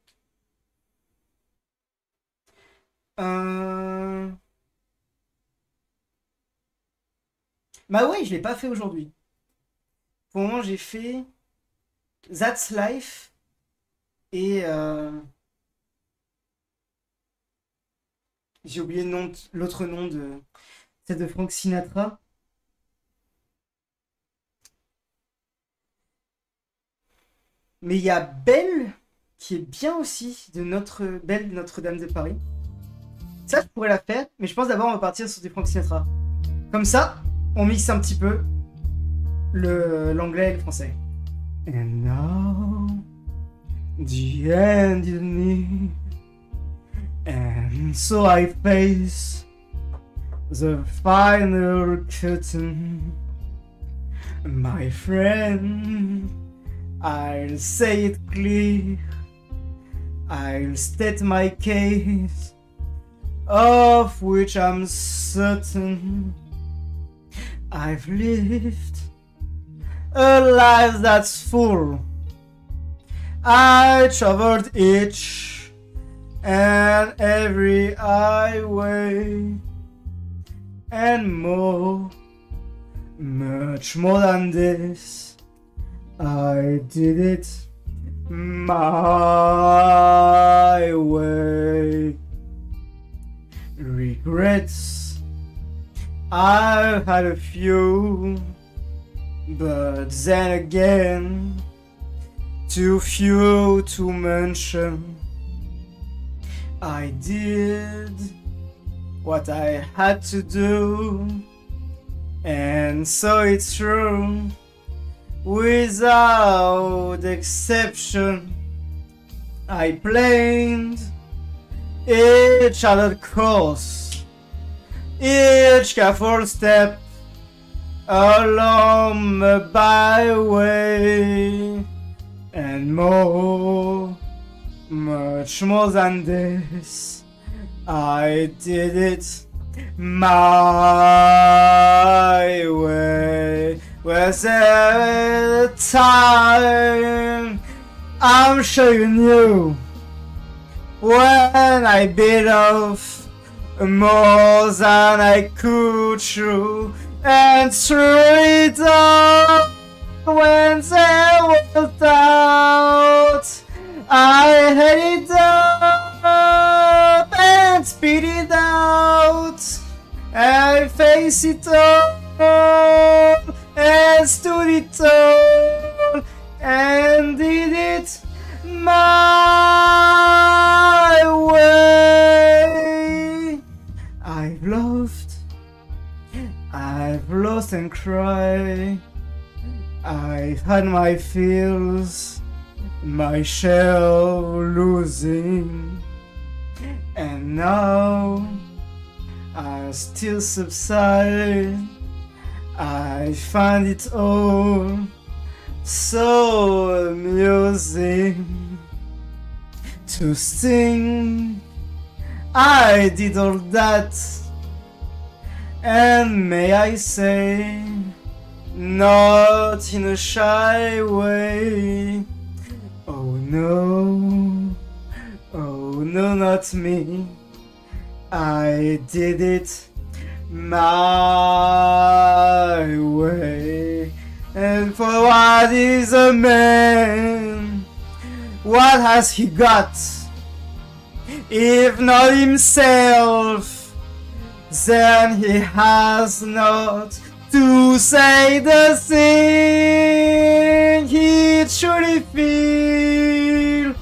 Euh... Bah ouais, je l'ai pas fait aujourd'hui. Pour le moment, j'ai fait That's Life et j'ai oublié le nom, l'autre nom de celle de Frank Sinatra. Mais il y a Belle qui est bien aussi de Belle Notre-Dame de Paris. Ça, je pourrais la faire, mais je pense d'abord on va partir sur du Frank Sinatra. Comme ça, on mixe un petit peu l'anglais et le français. And now, the end is near, and so I face the final curtain. My friend, I'll say it clear, I'll state my case, of which I'm certain. I've lived a life that's full. I traveled each and every highway, and more, much more than this, I did it my way. Regrets, I've had a few, but then again, too few to mention. I did what I had to do, and so it's true, without exception. I planned each other course, each careful step along the byway, and more, much more than this, I did it my way. Was there a time, I'm sure you knew, when I bit off more than I could chew, and threw it up when there was doubt. I had it up and spit it out. I faced it all and stood it tall and did it my way. I've lost and cried. I've had my feels, my shell losing, and now I still subside. I find it all so amusing to sing. I did all that, and may I say, not in a shy way. Oh no, not me. I did it my way. And for what is a man? What has he got? If not himself, then he has not to say the thing he truly feel,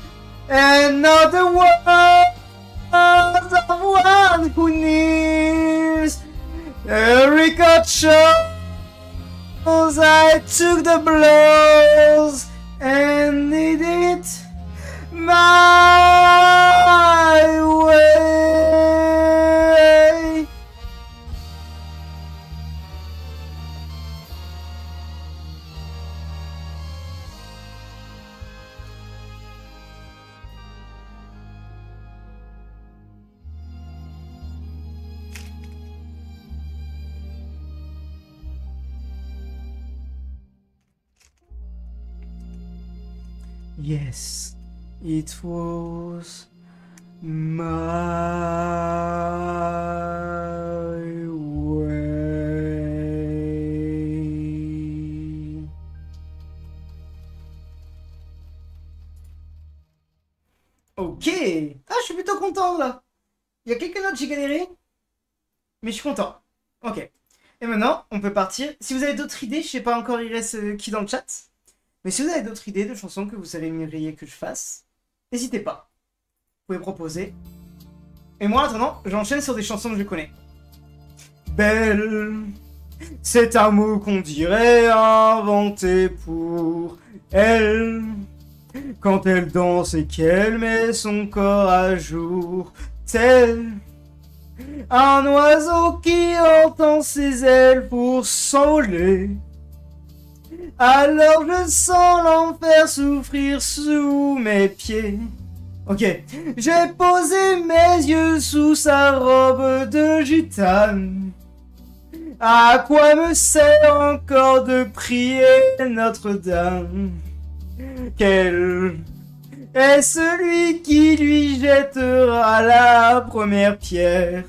and not the words of one who kneels. The record shows I took the blows and did it my way. Yes, it was my way. Ok. Ah, je suis plutôt content là. Il y a quelques notes, j'ai galéré. Mais je suis content. Ok. Et maintenant, on peut partir. Si vous avez d'autres idées, je sais pas encore il reste qui dans le chat. Mais si vous avez d'autres idées de chansons que vous aimeriez que je fasse, n'hésitez pas. Vous pouvez proposer. Et moi, en attendant, j'enchaîne sur des chansons que je connais. Belle, c'est un mot qu'on dirait inventé pour elle. Quand elle danse et qu'elle met son corps à jour, tel un oiseau qui entend ses ailes pour s'envoler. Alors je sens l'enfer souffrir sous mes pieds. Ok, j'ai posé mes yeux sous sa robe de gitane. À quoi me sert encore de prier Notre-Dame? Quel est celui qui lui jettera la première pierre?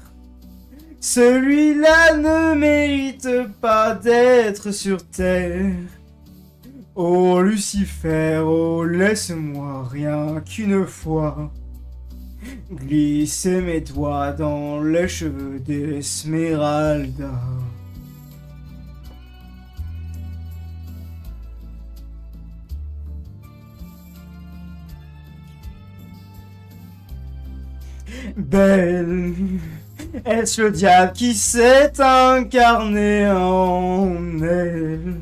Celui-là ne mérite pas d'être sur terre. Oh Lucifer, oh laisse-moi rien qu'une fois glisser mes doigts dans les cheveux d'Esmeralda. Belle, est-ce le diable qui s'est incarné en elle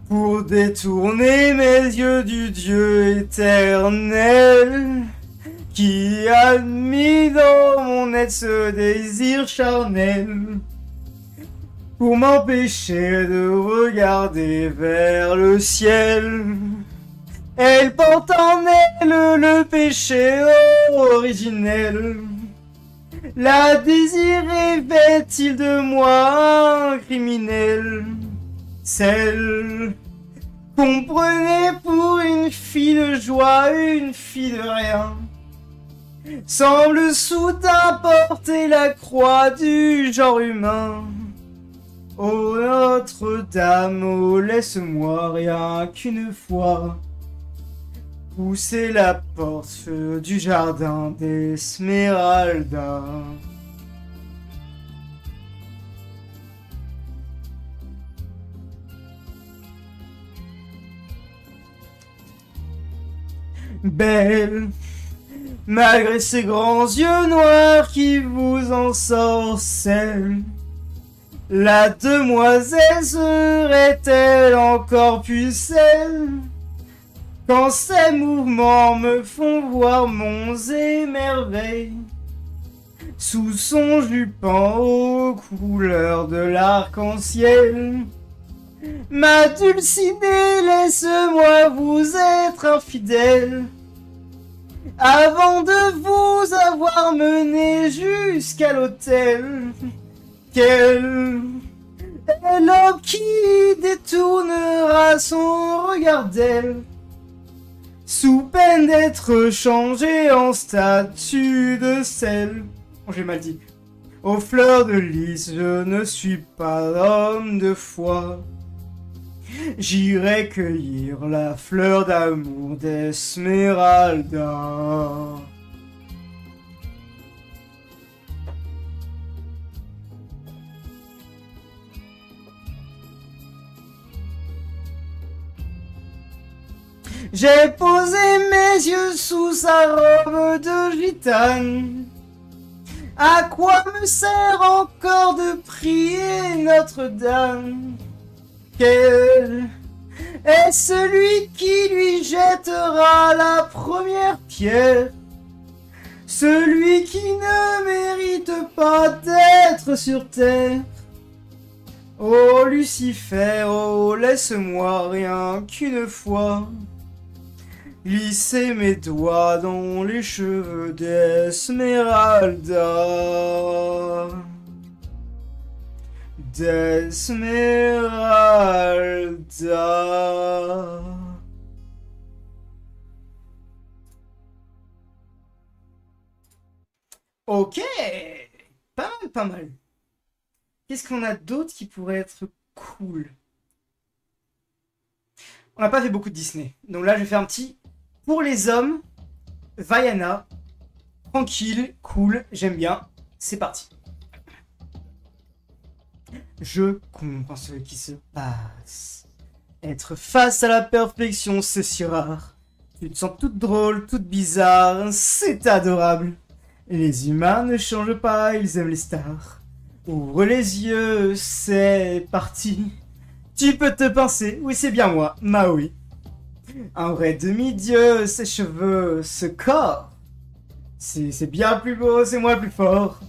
pour détourner mes yeux du Dieu éternel qui a mis dans mon être ce désir charnel pour m'empêcher de regarder vers le ciel. Elle porte en elle le péché originel. La désirait-il de moi un criminel? Celle qu'on prenait pour une fille de joie, une fille de rien, semble soudain porter la croix du genre humain. Oh Notre-Dame, oh laisse-moi rien qu'une fois pousser la porte du jardin d'Esmeralda. Belle, malgré ses grands yeux noirs qui vous ensorcellent, la demoiselle serait-elle encore pucelle quand ses mouvements me font voir monts et merveilles sous son jupon aux couleurs de l'arc-en-ciel? Ma Dulcinée, laisse-moi vous être infidèle avant de vous avoir mené jusqu'à l'autel. Quel est l'homme qui détournera son regard d'elle sous peine d'être changé en statue de sel? Oh, j'ai mal dit. Aux fleurs de lys, je ne suis pas homme de foi. J'irai cueillir la fleur d'amour d'Esmeralda. J'ai posé mes yeux sous sa robe de gitane. À quoi me sert encore de prier Notre-Dame? Quel est celui qui lui jettera la première pierre? Celui qui ne mérite pas d'être sur terre. Oh Lucifer, oh laisse-moi rien qu'une fois glisser mes doigts dans les cheveux d'Esmeralda. D'Esmeralda. Ok, pas mal, pas mal. Qu'est-ce qu'on a d'autre qui pourrait être cool? On n'a pas fait beaucoup de Disney, donc là je vais faire un petit pour les hommes. Vaiana, tranquille, cool, j'aime bien. C'est parti. Je comprends ce qui se passe. Être face à la perfection, c'est si rare. Tu te sens toute drôle, toute bizarre, c'est adorable. Les humains ne changent pas, ils aiment les stars. Ouvre les yeux, c'est parti. Tu peux te pincer, oui c'est bien moi, Maui. Un vrai demi-dieu, ses cheveux, ce corps. C'est bien plus beau, c'est moi plus fort.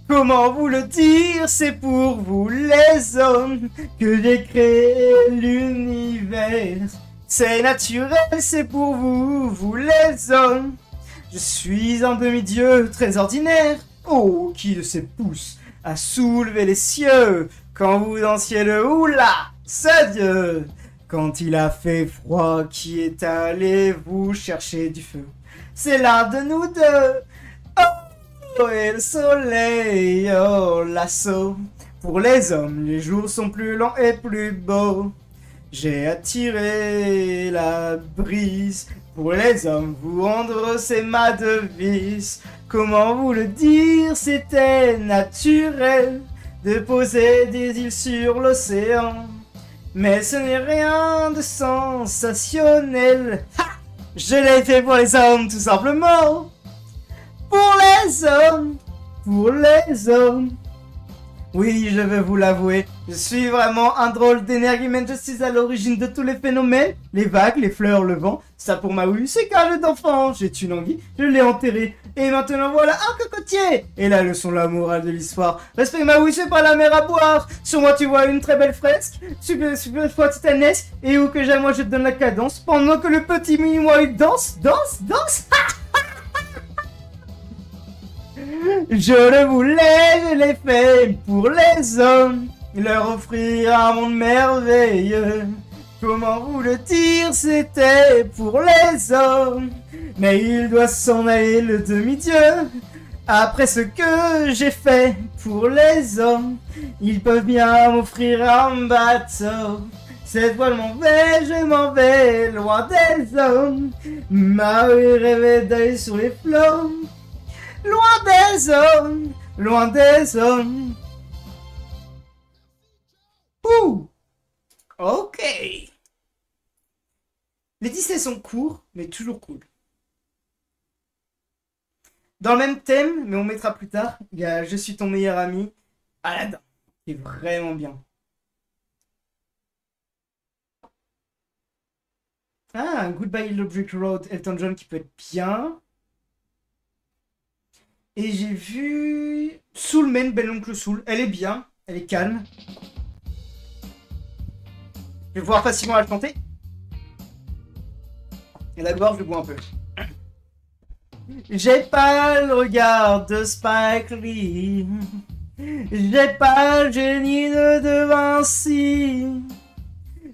Comment vous le dire, c'est pour vous les hommes que j'ai créé l'univers. C'est naturel, c'est pour vous, vous les hommes. Je suis un demi-dieu très ordinaire. Oh, qui de ses pouces a soulevé les cieux quand vous dansiez le oula, ce dieu. Quand il a fait froid, qui est allé vous chercher du feu? C'est l'un de nous deux. Oh, et le soleil, oh, l'assaut. Pour les hommes, les jours sont plus longs et plus beaux. J'ai attiré la brise. Pour les hommes, vous rendre, c'est ma devise. Comment vous le dire, c'était naturel de poser des îles sur l'océan. Mais ce n'est rien de sensationnel. Ha! Je l'ai fait pour les hommes, tout simplement. Pour les hommes, pour les hommes. Oui, je vais vous l'avouer, je suis vraiment un drôle d'énergumène, je suis à l'origine de tous les phénomènes, les vagues, les fleurs, le vent, ça pour ma oui, c'est qu'un jeu d'enfant, j'ai une envie, je l'ai enterré, et maintenant voilà un cocotier. Et la leçon, la morale de l'histoire, respecte ma oui, c'est pas la mer à boire, sur moi tu vois une très belle fresque, super fois titanesque, et où que j'aille moi je te donne la cadence, pendant que le petit mini-moi il danse, Je le voulais, je l'ai fait pour les hommes, leur offrir un monde merveilleux. Comment vous le dire, c'était pour les hommes, mais il doit s'en aller le demi-dieu. Après ce que j'ai fait pour les hommes, ils peuvent bien m'offrir un bateau. Cette fois je m'en vais, loin des hommes. Marie rêvait d'aller sur les flots. Loin des hommes, loin des hommes. Ouh. Ok. Les dissets sont courts, mais toujours cool. Dans le même thème, mais on mettra plus tard, il y a Je suis ton meilleur ami, Aladdin, qui est vraiment bien. Ah, Goodbye Yellow Brick Road, Elton John qui peut être bien. Et j'ai vu Soulman, Belle Oncle Soul. Elle est bien, elle est calme. Je vais pouvoir facilement la chanter. Et la gorge, je bois un peu. J'ai pas le regard de Spike Lee. J'ai pas le génie de Vinci.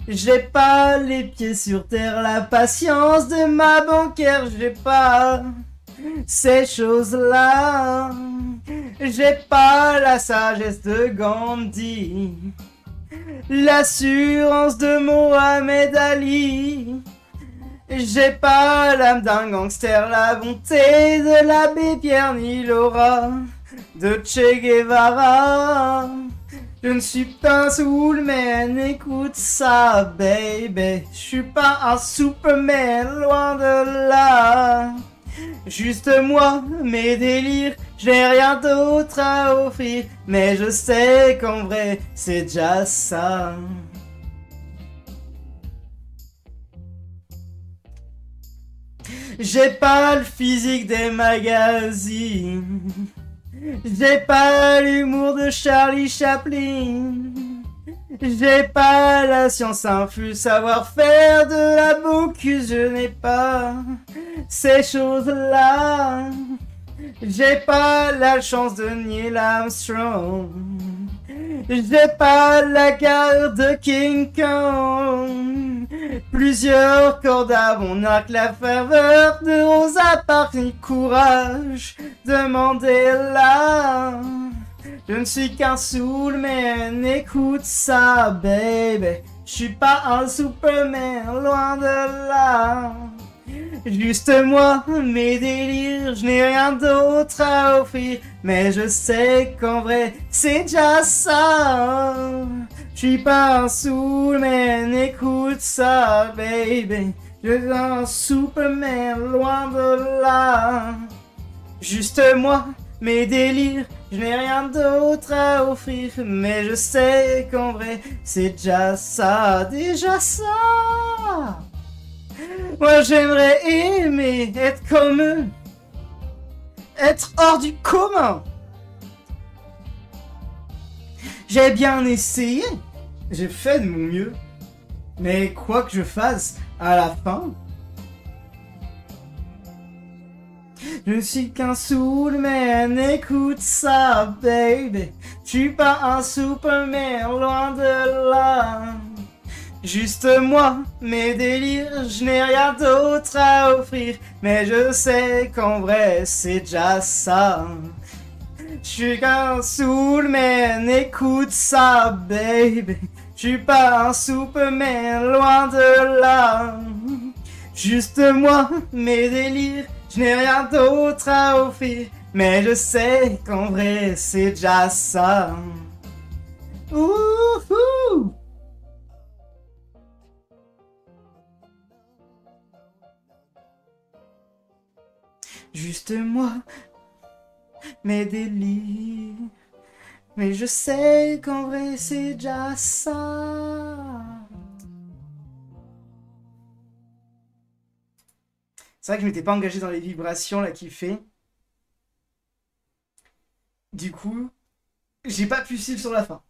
J'ai pas les pieds sur terre, la patience de ma banquière. J'ai pas ces choses-là. J'ai pas la sagesse de Gandhi, l'assurance de Mohamed Ali. J'ai pas l'âme d'un gangster, la bonté de l'abbé Pierre ni l'aura de Che Guevara. Je ne suis pas un soulman, écoute ça, baby. Je suis pas un Superman, loin de là. Juste moi, mes délires, j'ai rien d'autre à offrir. Mais je sais qu'en vrai, c'est déjà ça. J'ai pas le physique des magazines. J'ai pas l'humour de Charlie Chaplin. J'ai pas la science infuse, savoir-faire de la bocuse. Je n'ai pas ces choses-là. J'ai pas la chance de Neil Armstrong. J'ai pas la carte de King Kong. Plusieurs cordes à mon arc, la ferveur de Rosa Parks, ni courage, demandez-la. Je ne suis qu'un soulman, écoute ça, baby. Je suis pas un Superman, loin de là. Juste moi, mes délires, je n'ai rien d'autre à offrir. Mais je sais qu'en vrai, c'est déjà ça. Je suis pas un soulman, écoute ça, baby. Je suis un Superman, loin de là. Juste moi, mes délires, je n'ai rien d'autre à offrir. Mais je sais qu'en vrai, c'est déjà ça, déjà ça. Moi j'aimerais aimer être comme eux, être hors du commun. J'ai bien essayé, j'ai fait de mon mieux, mais quoi que je fasse, à la fin, je ne suis qu'un soulman, écoute ça, baby. Je suis pas un Superman, loin de là. Juste moi, mes délires, je n'ai rien d'autre à offrir. Mais je sais qu'en vrai, c'est déjà ça. Je suis qu'un soulman, écoute ça, baby. Je suis pas un Superman, loin de là. Juste moi, mes délires, je n'ai rien d'autre à offrir. Mais je sais qu'en vrai, c'est déjà ça. Ouhou! Juste moi, mes délires, Mais je sais qu'en vrai c'est déjà ça. C'est vrai que je m'étais pas engagé dans les vibrations là qu'il fait. Du coup, j'ai pas pu suivre sur la fin.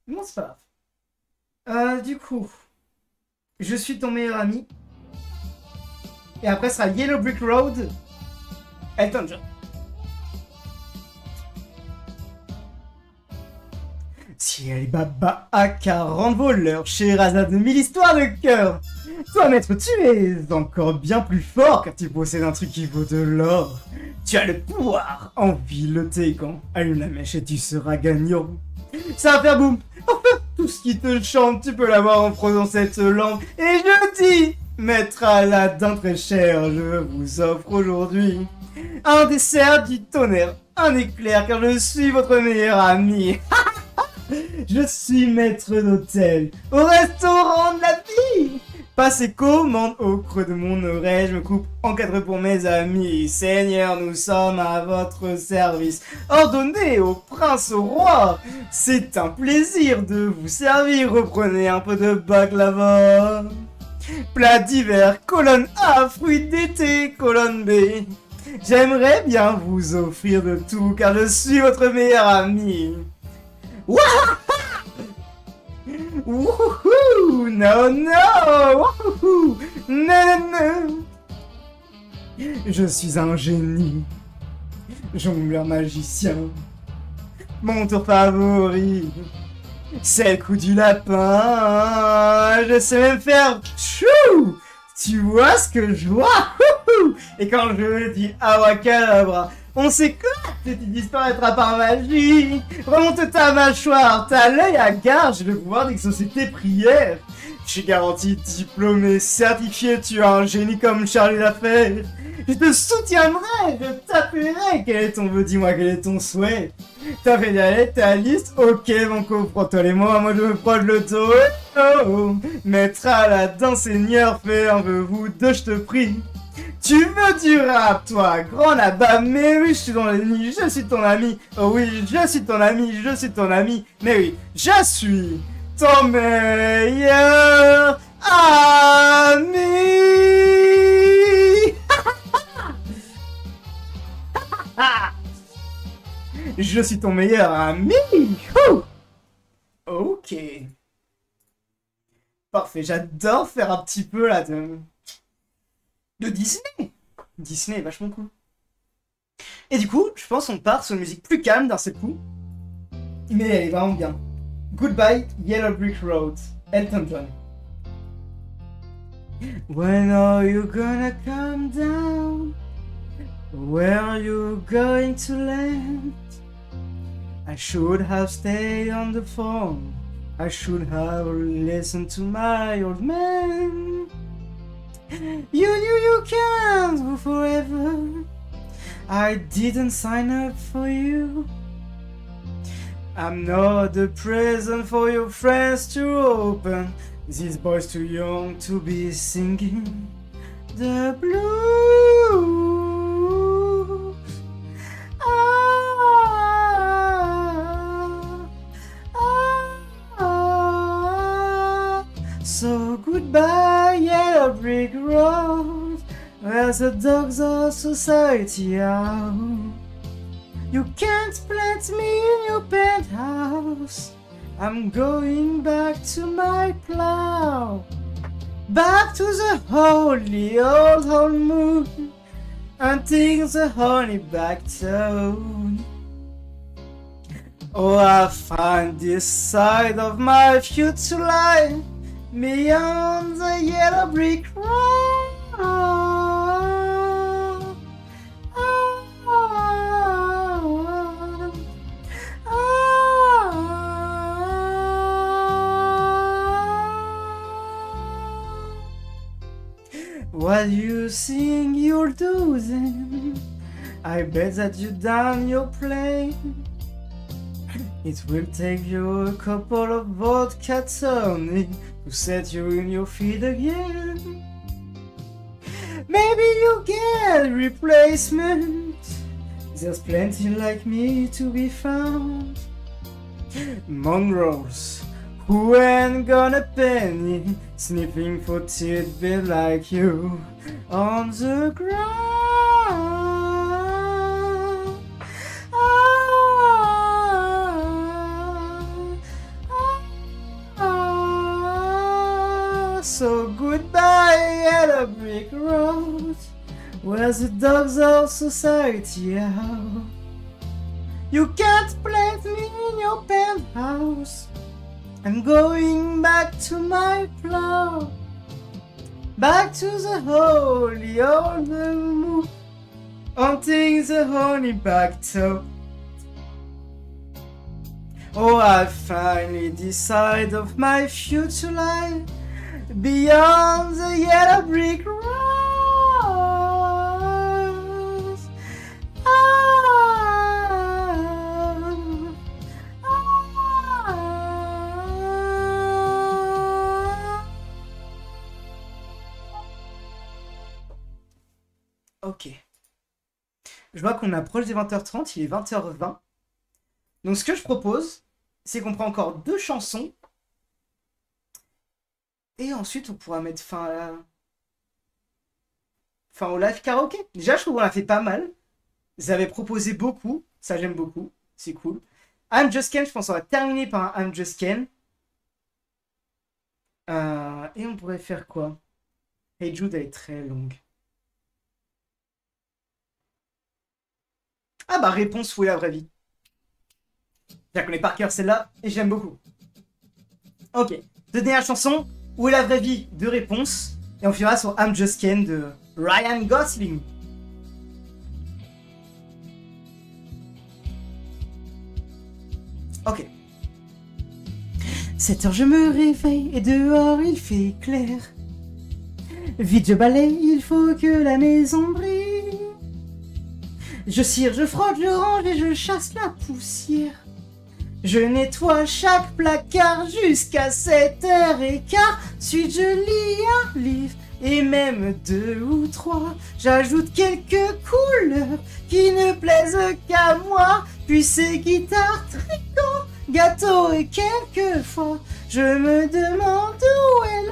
Bon, c'est pas grave. Du coup, je suis ton meilleur ami. Et après, ce sera Yellow Brick Road, Elton John. Ciel Baba à 40 voleurs, Sherazade de 1000 histoires de cœur. Toi, maître, tu es encore bien plus fort car tu possèdes un truc qui vaut de l'or. Tu as le pouvoir, envie-le quand allume la mèche et tu seras gagnant. Ça va faire boum. Enfin, tout ce qui te chante, tu peux l'avoir en prenant cette langue. Et je dis, maître Aladdin très cher, je vous offre aujourd'hui un dessert du tonnerre, un éclair car je suis votre meilleur ami. Je suis maître d'hôtel au restaurant de la vie. Passez commande au creux de mon oreille, je me coupe en quatre pour mes amis. Seigneur, nous sommes à votre service. Ordonnez au prince, au roi. C'est un plaisir de vous servir. Reprenez un peu de baklava. Plat d'hiver, colonne A, fruits d'été, colonne B. J'aimerais bien vous offrir de tout car je suis votre meilleur ami. Wouhou! Wouhou! Non, non! Wouhou! Non, non! Je suis un génie. Jongleur magicien. Mon tour favori. C'est le coup du lapin. Je sais même faire tchou! Tu vois ce que je vois? Et quand je dis abracadabra, on s'éclate et tu disparaîtras par magie. Remonte ta mâchoire, t'as l'œil à gare, j'ai le pouvoir d'exaucer tes prières. Je suis garanti diplômé, certifié, tu es un génie comme Charlie Lafayette. Je te soutiendrai, je t'appellerai. Quel est ton vœu? Dis-moi, quel est ton souhait? T'as fait la lettre, ta liste? Ok, mon co, prends-toi les mots, moi je me proche le dos. Oh, maître Aladdin, seigneur, fais un vœu, vous deux, je te prie. Tu veux du rap, toi, grand là-bas? Mais oui, je suis dans les nuits, je suis ton ami. Oh oui, je suis ton ami, je suis ton ami. Mais oui, je suis ton meilleur ami. Je suis ton meilleur ami. Ouh. Ok. Parfait, j'adore faire un petit peu là de Disney. Disney est vachement cool. Et du coup, je pense qu'on part sur une musique plus calme d'un seul coup. Mais elle est vraiment bien. Goodbye, Yellow Brick Road, Elton John. When are you gonna come down? Where are you going to land? I should have stayed on the phone. I should have listened to my old man. You knew you can't go forever. I didn't sign up for you. I'm not a present for your friends to open. This boy's too young to be singing the blues. So goodbye, Yellow Brick Road, where the dogs of society are. You can't plant me in your penthouse. I'm going back to my plow. Back to the holy old moon, hunting the honey back toad. Oh, I find this side of my future life beyond the yellow brick road. While you sing, you'll do them. I bet that you down your plane. It will take you a couple of vodka tonic to set you in your feet again. Maybe you get a replacement. There's plenty like me to be found. Mongrels who ain't got a penny, sniffing for tidbit like you on the ground. So goodbye yellow brick road, where the dogs of society are. You can't plant me in your penthouse. I'm going back to my plow, back to the holy old moon, hunting the honey back toe. Oh, I finally decide of my future life beyond the yellow brick road. Ok. Je vois qu'on approche des 20h30, il est 20h20. Donc ce que je propose, c'est qu'on prend encore 2 chansons. Et ensuite, on pourra mettre fin au live karaoké. Déjà, je trouve qu'on a fait pas mal. Vous avez proposé beaucoup. Ça, j'aime beaucoup. C'est cool. I'm Just Ken, je pense qu'on va terminer par un I'm Just Ken. Et on pourrait faire quoi? Hey Jude, elle est très longue. Ah bah, réponse, où est la vraie vie? Je la connais par cœur celle-là et j'aime beaucoup. Ok. Deux dernières chansons. Où est la vraie vie de réponse? Et on finira sur I'm Just Ken de Ryan Gosling. Ok. 7h je me réveille et dehors il fait clair. Vite je balaye, il faut que la maison brille. Je cire, je frotte, je range et je chasse la poussière. Je nettoie chaque placard jusqu'à 7h15. Ensuite je lis un livre et même 2 ou 3. J'ajoute quelques couleurs qui ne plaisent qu'à moi. Puis c'est guitare, tricot, gâteau et quelquefois je me demande où est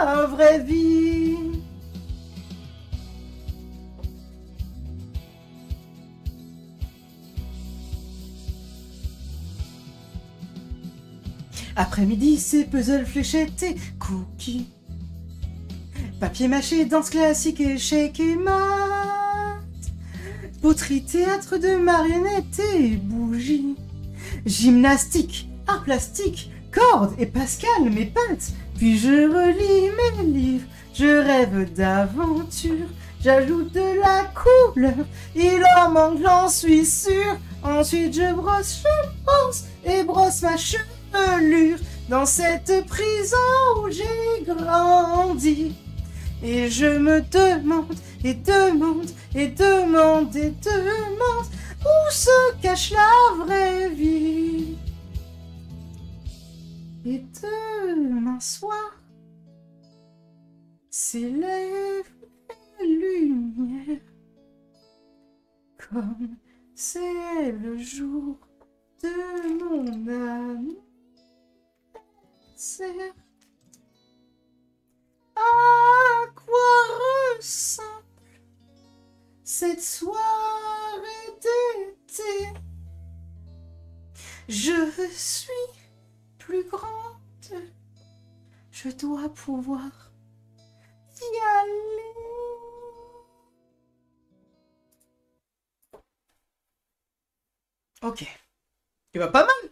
la vraie vie. Après-midi, c'est puzzle, fléchettes et cookies. Papier mâché, danse classique, échecs et maths. Poterie, théâtre de marionnettes et bougies. Gymnastique, art plastique, cordes et Pascal, mes pattes. Puis je relis mes livres, je rêve d'aventure. J'ajoute de la couleur, il en manque, j'en suis sûr. Ensuite je brosse et brosse ma chevelure. Dans cette prison où j'ai grandi. Et je me demande, et demande, et demande, et demande où se cache la vraie vie. Et demain soir s'élève la lumière, comme c'est le jour de mon âme. À quoi ressemble cette soirée d'été? Je suis plus grande, je dois pouvoir y aller. Ok, il va pas mal.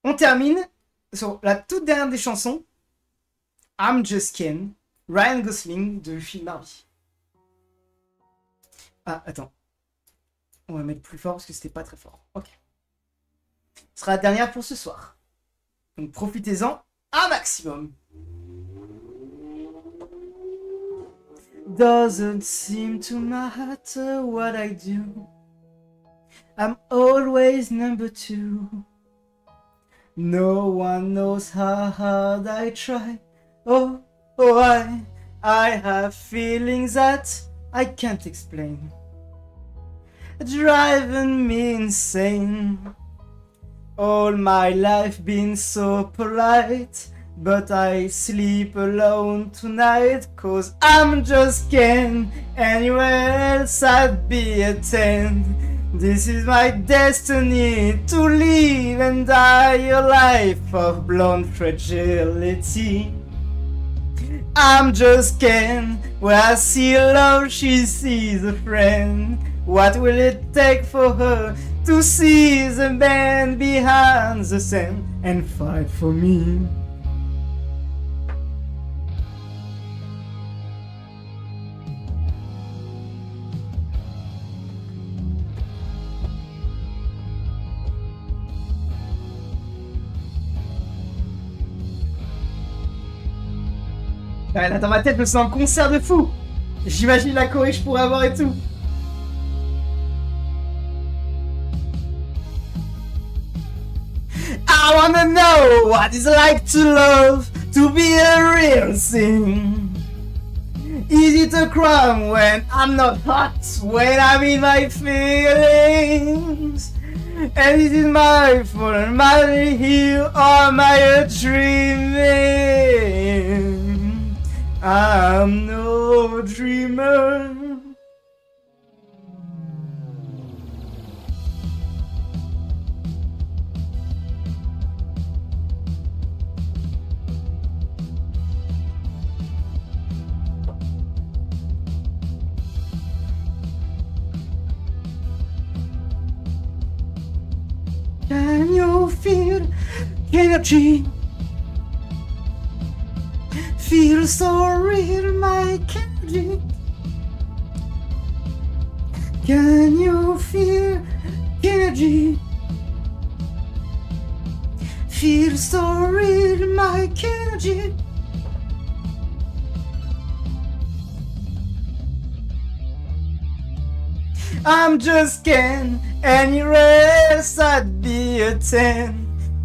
On termine sur la toute dernière des chansons, I'm Just Ken, Ryan Gosling de film Barbie. Ah, attends. On va mettre plus fort parce que c'était pas très fort. Ok. Ce sera la dernière pour ce soir. Donc profitez-en un maximum. Doesn't seem to matter what I do. I'm always number 2. No one knows how hard I try. Oh, I have feelings that I can't explain, driving me insane. All my life been so polite, but I sleep alone tonight, 'cause I'm just Ken. Anywhere else I'd be a 10. This is my destiny, to live and die a life of blonde fragility. I'm just Ken, where I see love, she sees a friend. What will it take for her to see the man behind the scene and fight for me? Ouais, là, dans ma tête, je sens un concert de fou. J'imagine la Corée que je pourrais avoir et tout. I wanna know what it's like to love, to be a real thing. Is it a crime when I'm not hot, when I'm in my feelings? And is it my fault, am I here, or am I dreaming? I'm no dreamer. Can you feel energy? Feel so real, my candy. Can you feel energy? Feel so real, my energy. I'm just Ken, anywhere else I'd be a 10.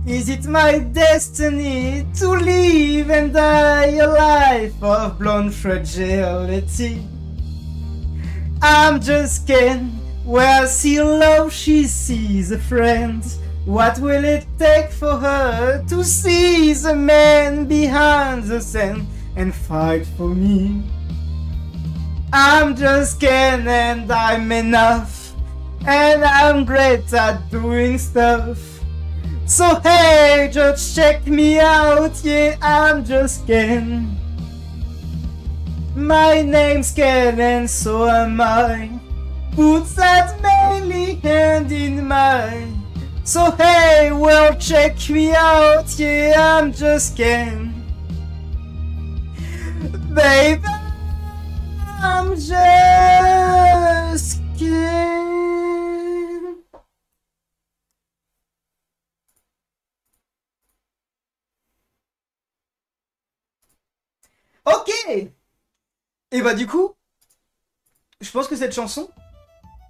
Is it my destiny to live and die a life of blonde fragility? I'm just Ken, where I see love, she sees a friend. What will it take for her to see the man behind the scene and fight for me? I'm just Ken and I'm enough, and I'm great at doing stuff. So hey, just check me out, yeah, I'm just Ken. My name's Ken and so am I. Put that manly hand in mine. So hey, well, check me out, yeah, I'm just Ken. Baby, I'm just Ken. Ok. Et bah du coup, je pense que cette chanson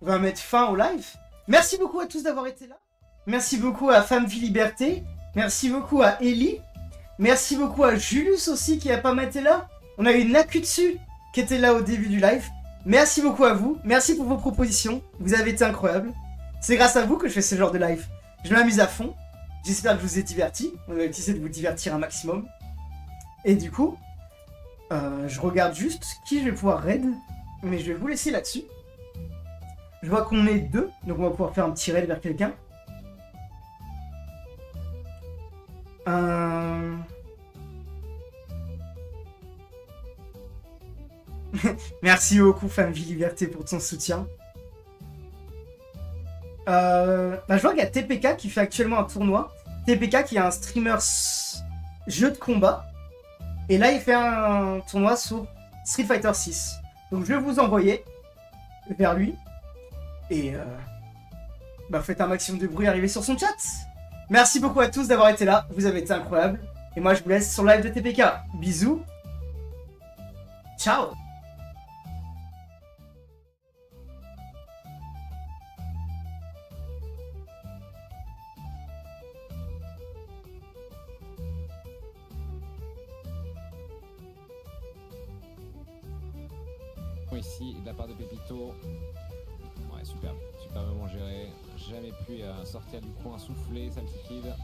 va mettre fin au live. Merci beaucoup à tous d'avoir été là. Merci beaucoup à Femme Vie Liberté. Merci beaucoup à Ellie. Merci beaucoup à Julius aussi qui a pas mal été là. On a eu Nakutsu qui était là au début du live. Merci beaucoup à vous. Merci pour vos propositions. Vous avez été incroyables. C'est grâce à vous que je fais ce genre de live. Je m'amuse à fond. J'espère que je vous ai diverti. On va essayer de vous divertir un maximum. Et du coup, je regarde juste qui je vais pouvoir raid. Mais je vais vous laisser là-dessus. Je vois qu'on est deux. Donc on va pouvoir faire un petit raid vers quelqu'un. Merci beaucoup Femme Vie Liberté pour ton soutien. Je vois qu'il y a TPK qui fait actuellement un tournoi. TPK qui est un streamer jeu de combat. Et là il fait un tournoi sur Street Fighter 6. Donc je vais vous envoyer vers lui. Et faites un maximum de bruit, arrivez sur son chat. Merci beaucoup à tous d'avoir été là. Vous avez été incroyables. Et moi je vous laisse sur le live de TPK. Bisous. Ciao. Ici, de la part de Pépito. Ouais. Ouais, superbe. Superbement géré. Jamais pu sortir du coin soufflé, Salty Kid.